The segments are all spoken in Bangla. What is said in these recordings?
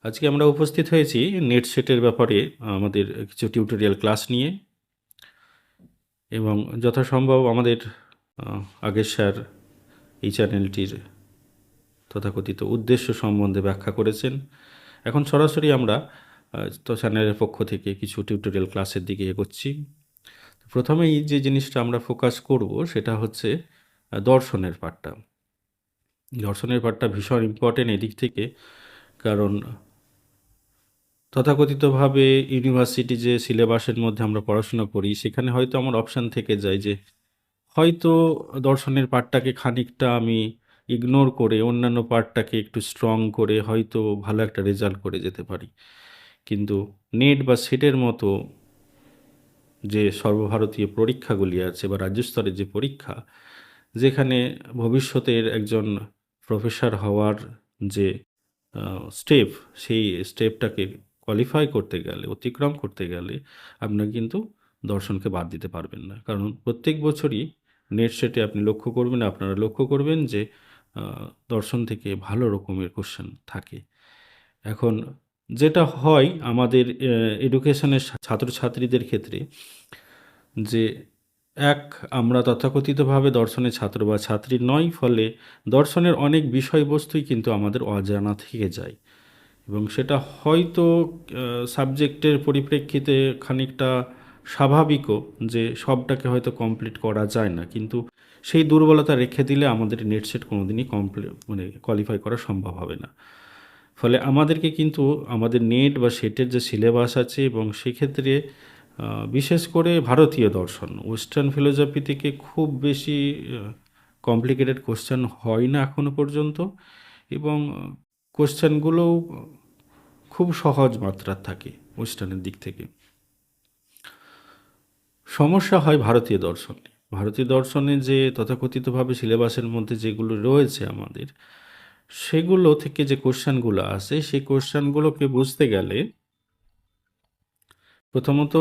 আজকে আমরা উপস্থিত হয়েছি নেট সেটের ব্যাপারে আমাদের কিছু টিউটোরিয়াল ক্লাস নিয়ে, এবং যথাসম্ভব আমাদের আগের স্যার এই চ্যানেলটির তথাকথিত উদ্দেশ্য সম্বন্ধে ব্যাখ্যা করেছেন। এখন সরাসরি আমরা তো চ্যানেলের পক্ষ থেকে কিছু টিউটোরিয়াল ক্লাসের দিকে এগোচ্ছি। প্রথমেই যে জিনিসটা আমরা ফোকাস করব সেটা হচ্ছে দর্শনের পার্টটা। দর্শনের পার্টটা ভীষণ ইম্পর্টেন্ট এদিক থেকে, কারণ তথাকথিতভাবে ইউনিভার্সিটি যে সিলেবাসের মধ্যে আমরা পড়াশোনা করি সেখানে হয়তো আমার অপশান থেকে যায় যে হয়তো দর্শনের পার্টটাকে খানিকটা আমি ইগনোর করে অন্যান্য পার্টটাকে একটু স্ট্রং করে হয়তো ভালো একটা রেজাল্ট করে যেতে পারি। কিন্তু নেট বা সেটের মতো যে সর্বভারতীয় পরীক্ষাগুলি আছে বা রাজ্য স্তরের যে পরীক্ষা, যেখানে ভবিষ্যতের একজন প্রফেসর হওয়ার যে স্টেপ, সেই স্টেপটাকে কোয়ালিফাই করতে গেলে, অতিক্রম করতে গেলে আপনার কিন্তু দর্শনকে বাদ দিতে পারবেন না। কারণ প্রত্যেক বছরই নেট সেটে আপনি লক্ষ্য করবেন, আপনারা লক্ষ্য করবেন যে দর্শন থেকে ভালো রকমের কোশ্চেন থাকে। এখন যেটা হয় আমাদের এডুকেশনের ছাত্রছাত্রীদের ক্ষেত্রে, যে আমরা তথাকথিতভাবে দর্শনের ছাত্র বা ছাত্রী নই, ফলে দর্শনের অনেক বিষয়বস্তুই কিন্তু আমাদের অজানা থেকে যায়, এবং সেটা হয়তো সাবজেক্টের পরিপ্রেক্ষিতে খানিকটা স্বাভাবিকও যে সবটাকে হয়তো কমপ্লিট করা যায় না, কিন্তু সেই দুর্বলতা রেখে দিলে আমাদের নেট সেট কোনোদিনই কোয়ালিফাই করা সম্ভব হবে না। ফলে আমাদেরকে কিন্তু আমাদের নেট বা সেটের যে সিলেবাস আছে, এবং সেক্ষেত্রে বিশেষ করে ভারতীয় দর্শন, ওয়েস্টার্ন ফিলোসফি থেকে খুব বেশি কমপ্লিকেটেড কোশ্চেন হয় না এখনও পর্যন্ত, এবং কোশ্চেনগুলোও খুব সহজ মাত্রার থাকে ওয়েস্টার্নের দিক থেকে। সমস্যা হয় ভারতীয় দর্শনে। ভারতীয় দর্শনে যে তথাকথিতভাবে সিলেবাসের মধ্যে যেগুলো রয়েছে আমাদের, সেগুলো থেকে যে কোশ্চেনগুলো আসে সেই কোশ্চেনগুলোকে বুঝতে গেলে প্রথমত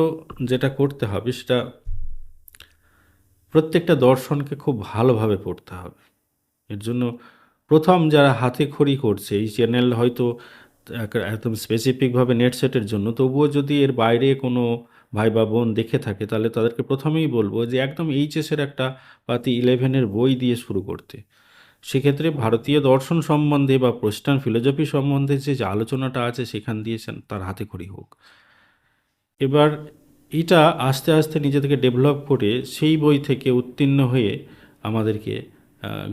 যেটা করতে হবে সেটা প্রত্যেকটা দর্শনকে খুব ভালোভাবে পড়তে হবে। এর জন্য প্রথম যারা হাতে খড়ি করছে, এই চ্যানেল হয়তো একদম স্পেসিফিকভাবে নেট সেটের জন্য, তবুও যদি এর বাইরে কোনো ভাই বা বোন দেখে থাকে তাহলে তাদেরকে প্রথমেই বলবো যে একদম এইচএসের একটা পাতি 11-এর বই দিয়ে শুরু করতে। সেক্ষেত্রে ভারতীয় দর্শন সম্বন্ধে বা ওয়েস্টার্ন ফিলোসফি সম্বন্ধে যে আলোচনাটা আছে সেখান দিয়ে তার হাতে খড়ি হোক। এবার এটা আস্তে আস্তে নিজে থেকে ডেভেলপ করে সেই বই থেকে উত্তীর্ণ হয়ে আমাদেরকে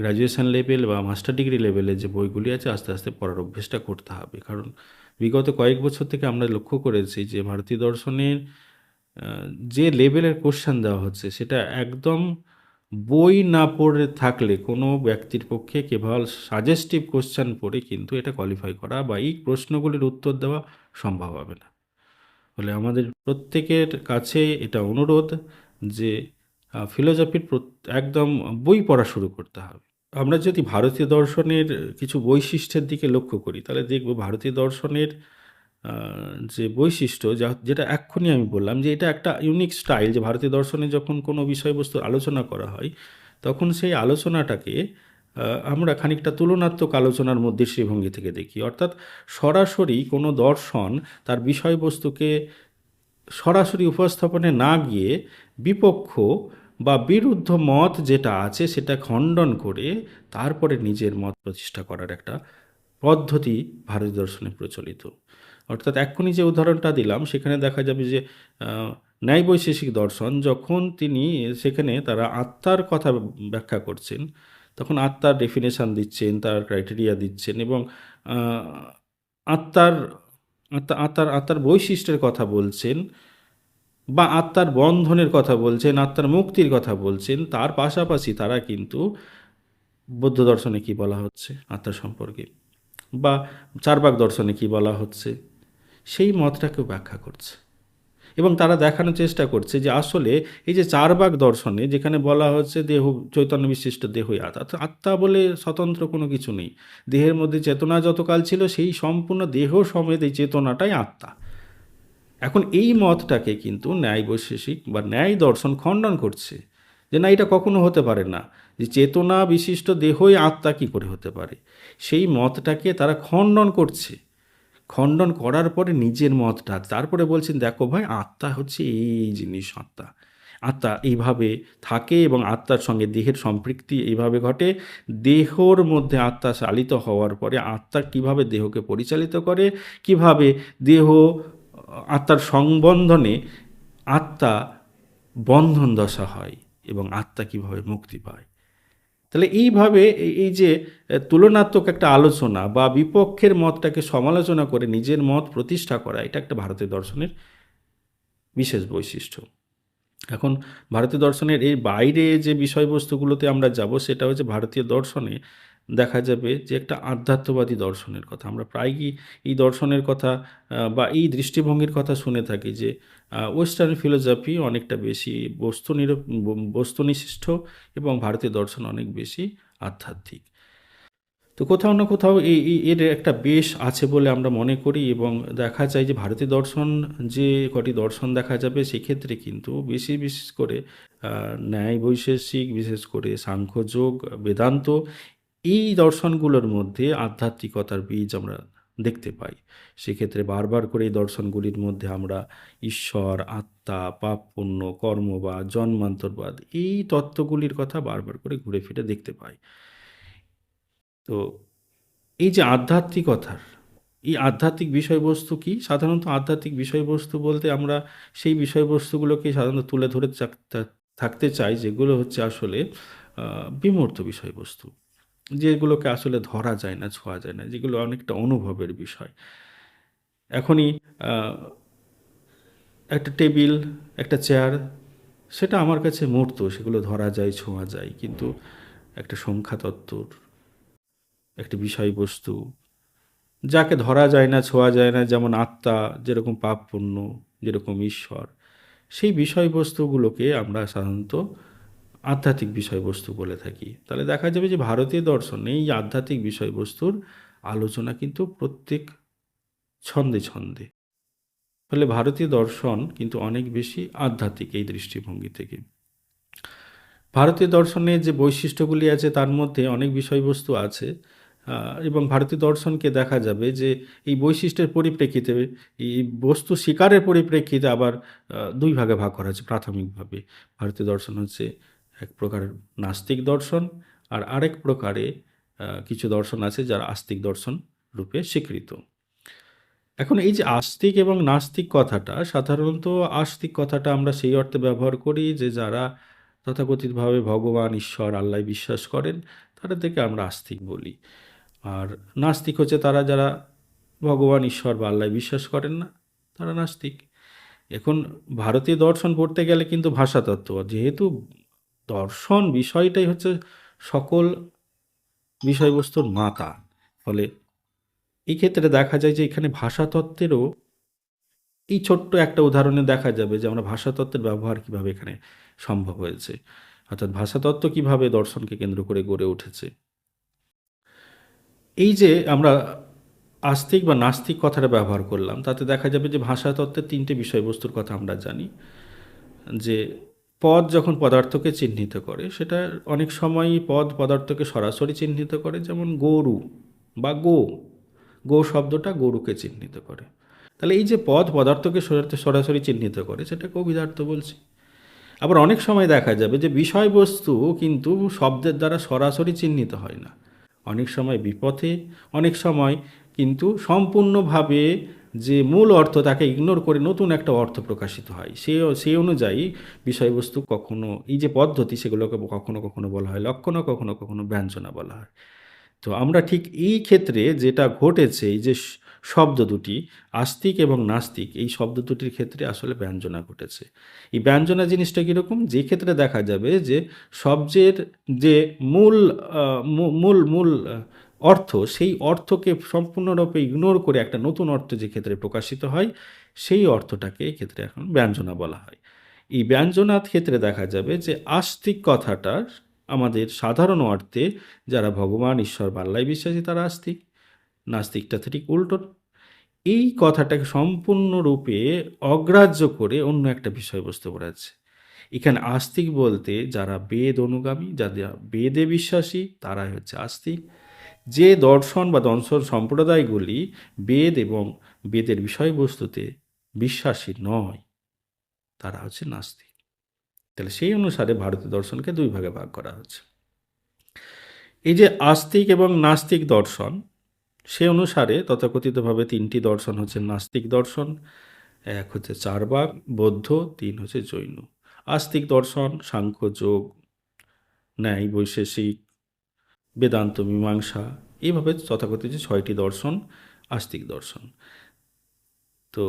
গ্র্যাজুয়েশন লেভেল বা মাস্টার ডিগ্রি লেভেলে যে বইগুলি আছে আস্তে আস্তে পড়ার অভ্যেসটা করতে হবে। কারণ বিগত কয়েক বছর থেকে আমরা লক্ষ্য করেছি যে ভারতীয় দর্শনের যে লেভেলের কোশ্চেন দেওয়া হচ্ছে সেটা একদম বই না পড়ে থাকলে কোনো ব্যক্তির পক্ষে কেবল সাজেস্টিভ কোশ্চেন পড়ে কিন্তু এটা কোয়ালিফাই করা বা এই প্রশ্নগুলির উত্তর দেওয়া সম্ভব হবে না। ফলে আমাদের প্রত্যেকের কাছে এটা অনুরোধ যে ফিলোসফির একদম বই পড়া শুরু করতে হবে। আমরা যদি ভারতীয় দর্শনের কিছু বৈশিষ্ট্যের দিকে লক্ষ্য করি তাহলে দেখব ভারতীয় দর্শনের যে বৈশিষ্ট্য যেটা এক্ষুনি আমি বললাম যে এটা একটা ইউনিক স্টাইল, যে ভারতীয় দর্শনে যখন কোনো বিষয়বস্তু আলোচনা করা হয় তখন সেই আলোচনাটাকে আমরা খানিকটা তুলনাত্মক আলোচনার মধ্যে দৃষ্টিভঙ্গি থেকে দেখি। অর্থাৎ সরাসরি কোনো দর্শন তার বিষয়বস্তুকে সরাসরি উপস্থাপনে না গিয়ে বিপক্ষ বা বিরুদ্ধ মত যেটা আছে সেটা খণ্ডন করে তারপরে নিজের মত প্রতিষ্ঠা করার একটা পদ্ধতি ভারতীয় দর্শনে প্রচলিত। অর্থাৎ এক্ষুনি যে উদাহরণটা দিলাম সেখানে দেখা যাবে যে ন্যায় বৈশেষিক দর্শন যখন সেখানে তারা আত্মার কথা ব্যাখ্যা করছেন, তখন আত্মার ডেফিনেশান দিচ্ছেন, তার ক্রাইটেরিয়া দিচ্ছেন, এবং আত্মার আত্মার বৈশিষ্ট্যের কথা বলছেন, বা আত্মার বন্ধনের কথা বলছেন, আত্মার মুক্তির কথা বলছেন। তার পাশাপাশি তারা কিন্তু বৌদ্ধ দর্শনে কী বলা হচ্ছে আত্মা সম্পর্কে, বা চার্বাক দর্শনে কী বলা হচ্ছে, সেই মতটাকেও ব্যাখ্যা করছে। এবং তারা দেখানোর চেষ্টা করছে যে আসলে এই যে চার্বাক দর্শনে যেখানে বলা হচ্ছে দেহ চৈতন্য বিশিষ্ট দেহই আত্মা, আত্মা বলে স্বতন্ত্র কোনো কিছু নেই, দেহের মধ্যে চেতনা যতকাল ছিল সেই সম্পূর্ণ দেহ সমেত এই চেতনাটাই আত্মা। এখন এই মতটাকে কিন্তু ন্যায় বৈশেষিক বা ন্যায় দর্শন খণ্ডন করছে, যে না, এটা কখনো হতে পারে না, যে চেতনা বিশিষ্ট দেহই আত্মা কী করে হতে পারে। সেই মতটাকে তারা খণ্ডন করছে। খণ্ডন করার পরে নিজের মতটা তারপরে বলছেন, দেখো ভাই, আত্মা হচ্ছে এই জিনিস। আত্মা আত্মা এইভাবে থাকে এবং আত্মার সঙ্গে দেহের সম্পৃক্তি এইভাবে ঘটে। দেহর মধ্যে আত্মা চালিত হওয়ার পরে আত্মা কিভাবে দেহকে পরিচালিত করে, কিভাবে দেহ আত্মার সংবন্ধনে আত্মা বন্ধন দশা হয় এবং আত্মা কিভাবে মুক্তি পায়। তাহলে এইভাবে এই যে তুলনাত্মক একটা আলোচনা বা বিপক্ষের মতটাকে সমালোচনা করে নিজের মত প্রতিষ্ঠা করা, এটা একটা ভারতীয় দর্শনের বিশেষ বৈশিষ্ট্য। এখন ভারতীয় দর্শনের এই বাইরে যে বিষয়বস্তুগুলোতে আমরা যাব, সেটা হচ্ছে ভারতীয় দর্শনে দেখা যাবে যে একটা আধ্যাত্মবাদী দর্শনের কথা। আমরা প্রায়ই এই দর্শনের কথা বা এই দৃষ্টিভঙ্গির কথা শুনে থাকি যে ওয়েস্টার্ন ফিলোসফি অনেকটা বেশি বস্তুনিষ্ঠ এবং ভারতীয় দর্শন অনেক বেশি আধ্যাত্মিক। তো কোথাও না কোথাও এর একটা বেশ আছে বলে আমরা মনে করি এবং দেখা যায় যে ভারতীয় দর্শন, যে কটি দর্শন দেখা যাবে সেক্ষেত্রে কিন্তু বিশেষ করে ন্যায় বৈশেষিক, বিশেষ করে সাংখ্যযোগ, বেদান্ত, এই দর্শনগুলোর মধ্যে আধ্যাত্মিকতার বীজ আমরা দেখতে পাই। সেক্ষেত্রে বারবার করে এই দর্শনগুলির মধ্যে আমরা ঈশ্বর, আত্মা, পাপ পুণ্য, কর্ম বা জন্মান্তরবাদ, এই তত্ত্বগুলির কথা বারবার করে ঘুরে ফিরে দেখতে পাই। তো এই যে আধ্যাত্মিকতার এই আধ্যাত্মিক বিষয়বস্তু কি? সাধারণত আধ্যাত্মিক বিষয়বস্তু বলতে আমরা সেই বিষয়বস্তুগুলোকে সাধারণত তুলে ধরে থাকতে চাই যেগুলো হচ্ছে আসলে বিমূর্ত বিষয়বস্তু, যেগুলোকে আসলে ধরা যায় না, ছোঁয়া যায় না, যেগুলো অনেকটা অনুভবের বিষয়। এখনই একটা টেবিল, একটা চেয়ার, সেটা আমার কাছে মূর্ত, সেগুলো ধরা যায়, ছোঁয়া যায়, কিন্তু একটা সংখ্যাতত্ত্বর একটা বিষয়বস্তু যাকে ধরা যায় না, ছোঁয়া যায় না, যেমন আত্মা, যেরকম পাপ পুণ্য, যেরকম ঈশ্বর, সেই বিষয়বস্তুগুলোকে আমরা সাধারণত আধ্যাত্মিক বিষয়বস্তু বলে থাকি। তাহলে দেখা যাবে যে ভারতীয় দর্শনে এই আধ্যাত্মিক বিষয়বস্তুর আলোচনা কিন্তু প্রত্যেক ছন্দে ছন্দে। ফলে ভারতীয় দর্শন কিন্তু অনেক বেশি আধ্যাত্মিক এই দৃষ্টিভঙ্গি থেকে। ভারতীয় দর্শনের যে বৈশিষ্ট্যগুলি আছে তার মধ্যে অনেক বিষয়বস্তু আছে এবং ভারতীয় দর্শনকে দেখা যাবে যে এই বৈশিষ্ট্যের পরিপ্রেক্ষিতে, এই বস্তু স্বীকারের পরিপ্রেক্ষিতে আবার দুই ভাগে ভাগ করা হয়েছে প্রাথমিকভাবে। ভারতীয় দর্শন হচ্ছে এক প্রকার নাস্তিক দর্শন, আর আরেক প্রকারে কিছু দর্শন আছে যারা আস্তিক দর্শন রূপে স্বীকৃত। এখন এই যে আস্তিক এবং নাস্তিক কথাটা, সাধারণত আস্তিক কথাটা আমরা সেই অর্থে ব্যবহার করি যে যারা তথাকথিতভাবে ভগবান, ঈশ্বর, আল্লাহ বিশ্বাস করেন, তাদেরকে আমরা আস্তিক বলি। আর নাস্তিক হচ্ছে তারা যারা ভগবান, ঈশ্বর বা আল্লাহ বিশ্বাস করেন না, তারা নাস্তিক। এখন ভারতীয় দর্শন পড়তে গেলে কিন্তু ভাষাতত্ত্ব, যেহেতু দর্শন বিষয়টাই হচ্ছে সকল বিষয়বস্তুর মাতা, ফলে এই ক্ষেত্রে দেখা যায় যে এখানে ভাষাতত্ত্বেরও এই ছোট্ট একটা উদাহরণে দেখা যাবে যে আমরা ভাষাতত্ত্বের ব্যবহার কিভাবে এখানে সম্ভব হয়েছে, অর্থাৎ ভাষাতত্ত্ব কিভাবে দর্শনকে কেন্দ্র করে গড়ে উঠেছে। এই যে আমরা আস্তিক বা নাস্তিক কথাটা ব্যবহার করলাম, তাতে দেখা যাবে যে ভাষাতত্ত্বের তিনটে বিষয়বস্তুর কথা আমরা জানি। যে পদ যখন পদার্থকে চিহ্নিত করে, সেটা অনেক সময়ই পদ পদার্থকে সরাসরি চিহ্নিত করে, যেমন গরু বা গো শব্দটা গরুকে চিহ্নিত করে। তাহলে এই যে পদ পদার্থকে সরাসরি চিহ্নিত করে, সেটাকে অভিধার্থ বলছি। আবার অনেক সময় দেখা যাবে যে বিষয়বস্তু কিন্তু শব্দের দ্বারা সরাসরি চিহ্নিত হয় না, অনেক সময় বিপথে, অনেক সময় কিন্তু সম্পূর্ণভাবে যে মূল অর্থ তাকে ইগনোর করে নতুন একটা অর্থ প্রকাশিত হয়। সেই অনুযায়ী বিষয়বস্তু কখনো, এই যে পদ্ধতি, সেগুলোকে কখনো কখনো বলা হয় লক্ষণ, কখনো কখনো ব্যঞ্জনা বলা হয়। তো আমরা ঠিক এই ক্ষেত্রে যেটা ঘটেছে, এই যে শব্দ দুটি আস্তিক এবং নাস্তিক, এই শব্দ দুটির ক্ষেত্রে আসলে ব্যঞ্জনা ঘটেছে। এই ব্যঞ্জনা জিনিসটা কীরকম? যে ক্ষেত্রে দেখা যাবে যে শব্দের যে মূল মূল মূল অর্থ, সেই অর্থকে সম্পূর্ণরূপে ইগনোর করে একটা নতুন অর্থ যে ক্ষেত্রে প্রকাশিত হয়, সেই অর্থটাকে এক্ষেত্রে এখন ব্যঞ্জনা বলা হয়। এই ব্যঞ্জনার ক্ষেত্রে দেখা যাবে যে আস্তিক কথাটা আমাদের সাধারণ অর্থে যারা ভগবান, ঈশ্বর বা আল্লাহ বিশ্বাসী তারা আস্তিক, নাস্তিকটা ঠিক উল্টো। এই কথাটাকে সম্পূর্ণরূপে অগ্রাহ্য করে অন্য একটা বিষয়বস্তু বোঝাচ্ছে। এখানে আস্তিক বলতে যারা বেদ অনুগামী, যারা বেদে বিশ্বাসী, তারাই হচ্ছে আস্তিক। যে দর্শন বা দর্শন সম্প্রদায়গুলি বেদ এবং বেদের বিষয়বস্তুতে বিশ্বাসী নয়, তারা হচ্ছে নাস্তিক। তাহলে সেই অনুসারে ভারতীয় দর্শনকে দুই ভাগে ভাগ করা হচ্ছে। এই যে আস্তিক এবং নাস্তিক দর্শন, সে অনুসারে তথাকথিতভাবে তিনটি দর্শন হচ্ছে নাস্তিক দর্শন, এক হচ্ছে চারবাক বৌদ্ধ, তিন হচ্ছে জৈন। আস্তিক দর্শন সাংখ্য, যোগ, ন্যায়, বৈশেষিক, বেদান্ত, মীমাংসা, এইভাবে তথাকথিত 6টি দর্শন আস্তিক দর্শন। তো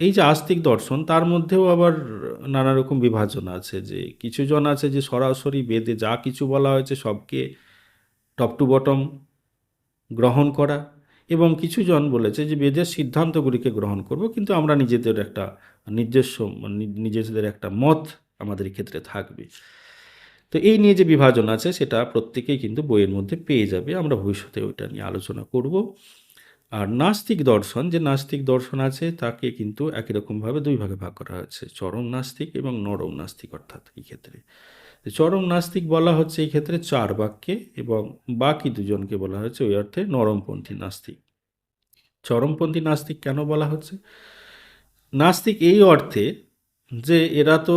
এই যে আস্তিক দর্শন, তার মধ্যেও আবার নানা রকম বিভাজন আছে। যে কিছুজন আছে যে সরাসরি বেদে যা কিছু বলা হয়েছে সবকে টপ টু বটম গ্রহণ করা, এবং কিছুজন বলেছে যে বেদের সিদ্ধান্তগুলিকে গ্রহণ করব, কিন্তু আমরা নিজেদের একটা নিজস্ব নিজেদের একটা মত আমাদের ক্ষেত্রে থাকবে। তো এই নিয়ে যে বিভাজন আছে সেটা প্রত্যেকেই কিন্তু বইয়ের মধ্যে পেয়ে যাবে, আমরা ভবিষ্যতে ওইটা নিয়ে আলোচনা করব। আর নাস্তিক দর্শন, যে নাস্তিক দর্শন আছে তাকে কিন্তু একই রকমভাবে দুই ভাগে ভাগ করা হয়েছে, চরম নাস্তিক এবং নরম নাস্তিক। অর্থাৎ এই ক্ষেত্রে চরম নাস্তিক বলা হচ্ছে এই ক্ষেত্রে চার বাক্যে, এবং বাকি দুজনকে বলা হয়েছে ওই অর্থে নরমপন্থী নাস্তিক। চরমপন্থী নাস্তিক কেন বলা হচ্ছে? নাস্তিক এই অর্থে যে এরা তো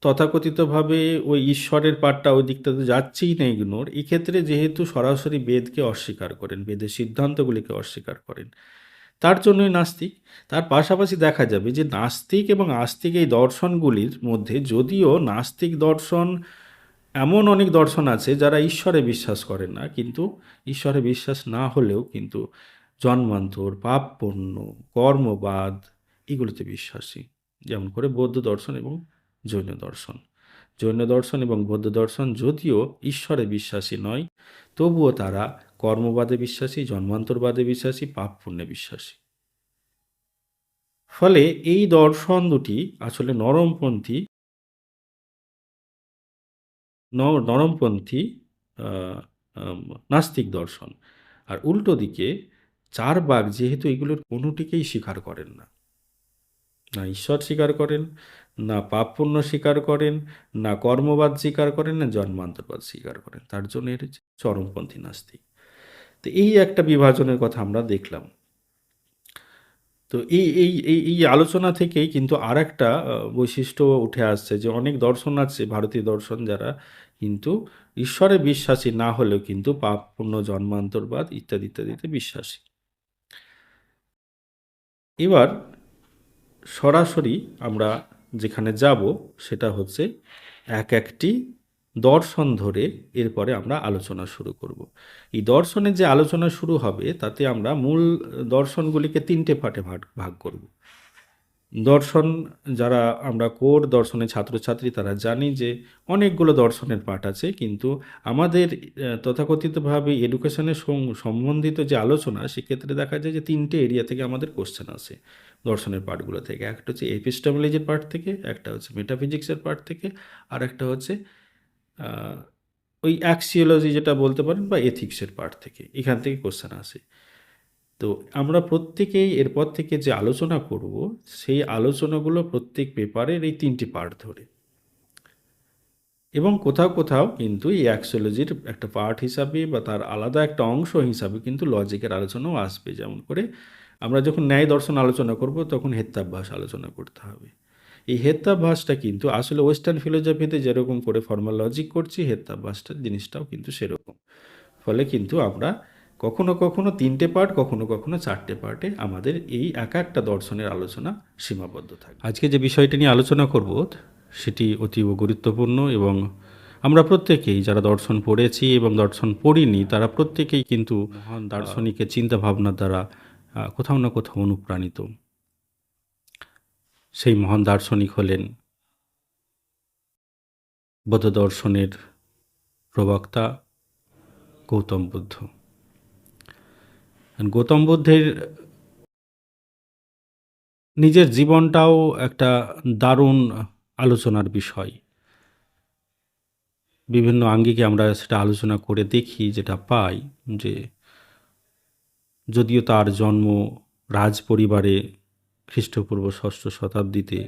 তথাকথিতভাবে ওই ঈশ্বরের পাঠটা ওই দিকটাতে যাচ্ছেই না, ইগনোর। এক্ষেত্রে যেহেতু সরাসরি বেদকে অস্বীকার করেন, বেদের সিদ্ধান্তগুলিকে অস্বীকার করেন, তার জন্যই নাস্তিক। তার পাশাপাশি দেখা যাবে যে নাস্তিক এবং আস্তিক এই দর্শনগুলির মধ্যে, যদিও নাস্তিক দর্শন এমন অনেক দর্শন আছে যারা ঈশ্বরে বিশ্বাস করেন না, কিন্তু ঈশ্বরে বিশ্বাস না হলেও কিন্তু জন্মান্তর, পাপ পুণ্য, কর্মবাদ, এগুলোতে বিশ্বাসী। যেমন করে বৌদ্ধ দর্শন এবং জৈন দর্শন। জৈন দর্শন এবং বৌদ্ধ দর্শন যদিও ঈশ্বরে বিশ্বাসী নয়, তবুও তারা কর্মবাদে বিশ্বাসী, জন্মান্তরবাদে বিশ্বাসী, পাপ পুণ্যে বিশ্বাসী। ফলে এই দর্শন দুটি আসলে নরমপন্থী আহ, নাস্তিক দর্শন। আর উল্টো দিকে চারবাক যেহেতু এগুলোর কোনোটিকেই স্বীকার করেন না, না ঈশ্বর স্বীকার করেন, না পাপ পুণ্য স্বীকার করেন, না কর্মবাদ স্বীকার করেন, না জন্মান্তরবাদ স্বীকার করেন, তার জন্য এর চরমপন্থী নাস্তিক। তো এই একটা বিভাজনের কথা আমরা দেখলাম। তো এই এই এই এই আলোচনা থেকেই কিন্তু আর একটা বৈশিষ্ট্য উঠে আসছে, যে অনেক দর্শন আছে ভারতীয় দর্শন যারা কিন্তু ঈশ্বরে বিশ্বাসী না হলেও কিন্তু পাপ পুণ্য, জন্মান্তরবাদ ইত্যাদি ইত্যাদিতে বিশ্বাসী। এবার সরাসরি আমরা যেখানে যাব সেটা হচ্ছে এক একটি দর্শন ধরে এরপরে আমরা আলোচনা শুরু করব। এই দর্শনের যে আলোচনা শুরু হবে তাতে আমরা মূল দর্শনগুলিকে তিনটে পার্টে ভাগ ভাগ করব। দর্শন, যারা আমরা কোর দর্শনের ছাত্রছাত্রী তারা জানি যে অনেকগুলো দর্শনের পাঠ আছে, কিন্তু আমাদের তথাকথিতভাবে এডুকেশনের সম্বন্ধিত যে আলোচনা, সেক্ষেত্রে দেখা যায় যে তিনটে এরিয়া থেকে আমাদের কোশ্চেন আসে দর্শনের পাঠগুলো থেকে। একটা হচ্ছে এপিস্টেমোলজির পার্ট থেকে, একটা হচ্ছে মেটাফিজিক্সের পার্ট থেকে, আর একটা হচ্ছে ওই অ্যাক্সিওলজি যেটা বলতে পারেন, বা এথিক্সের পার্ট থেকে। এখান থেকে কোশ্চেন আসে। তো আমরা প্রত্যেকেই এরপর থেকে যে আলোচনা করব, সেই আলোচনাগুলো প্রত্যেক পেপারের এই তিনটি পার্ট ধরে, এবং কোথাও কোথাও কিন্তু এই অ্যাক্সিওলজির একটা পার্ট হিসাবে বা তার আলাদা একটা অংশ হিসাবে কিন্তু লজিকের আলোচনাও আসবে। যেমন করে আমরা যখন ন্যায় দর্শন আলোচনা করব তখন হেত্যাভ্যাস আলোচনা করতে হবে। এই হেত্যাভ্যাসটা কিন্তু আসলে ওয়েস্টার্ন ফিলোসফিতে যেরকম করে ফর্মাল লজিক করছি, হেত্যাভ্যাসটা জিনিসটাও কিন্তু সেরকম। ফলে কিন্তু আমরা কখনো কখনো তিনটে পার্ট, কখনো কখনো চারটে পার্টে আমাদের এই এক একটা দর্শনের আলোচনা সীমাবদ্ধ থাকে। আজকে যে বিষয়টি নিয়ে আলোচনা করব সেটি অতীব গুরুত্বপূর্ণ, এবং আমরা প্রত্যেকেই যারা দর্শন পড়েছি এবং দর্শন পড়িনি তারা প্রত্যেকেই কিন্তু মহান দার্শনিকের চিন্তাভাবনার দ্বারা কোথাও না কোথাও অনুপ্রাণিত। সেই মহান দার্শনিক হলেন বৌদ্ধ দর্শনের প্রবক্তা গৌতম বুদ্ধ। গৌতম বুদ্ধের নিজের জীবনটাও একটা দারুণ আলোচনার বিষয়। বিভিন্ন আঙ্গিকে আমরা সেটা আলোচনা করে দেখি, যেটা পাই যে যদিও তার জন্ম রাজ পরিবারে খ্রিস্টপূর্ব 6ষ্ঠ শতাব্দীতে,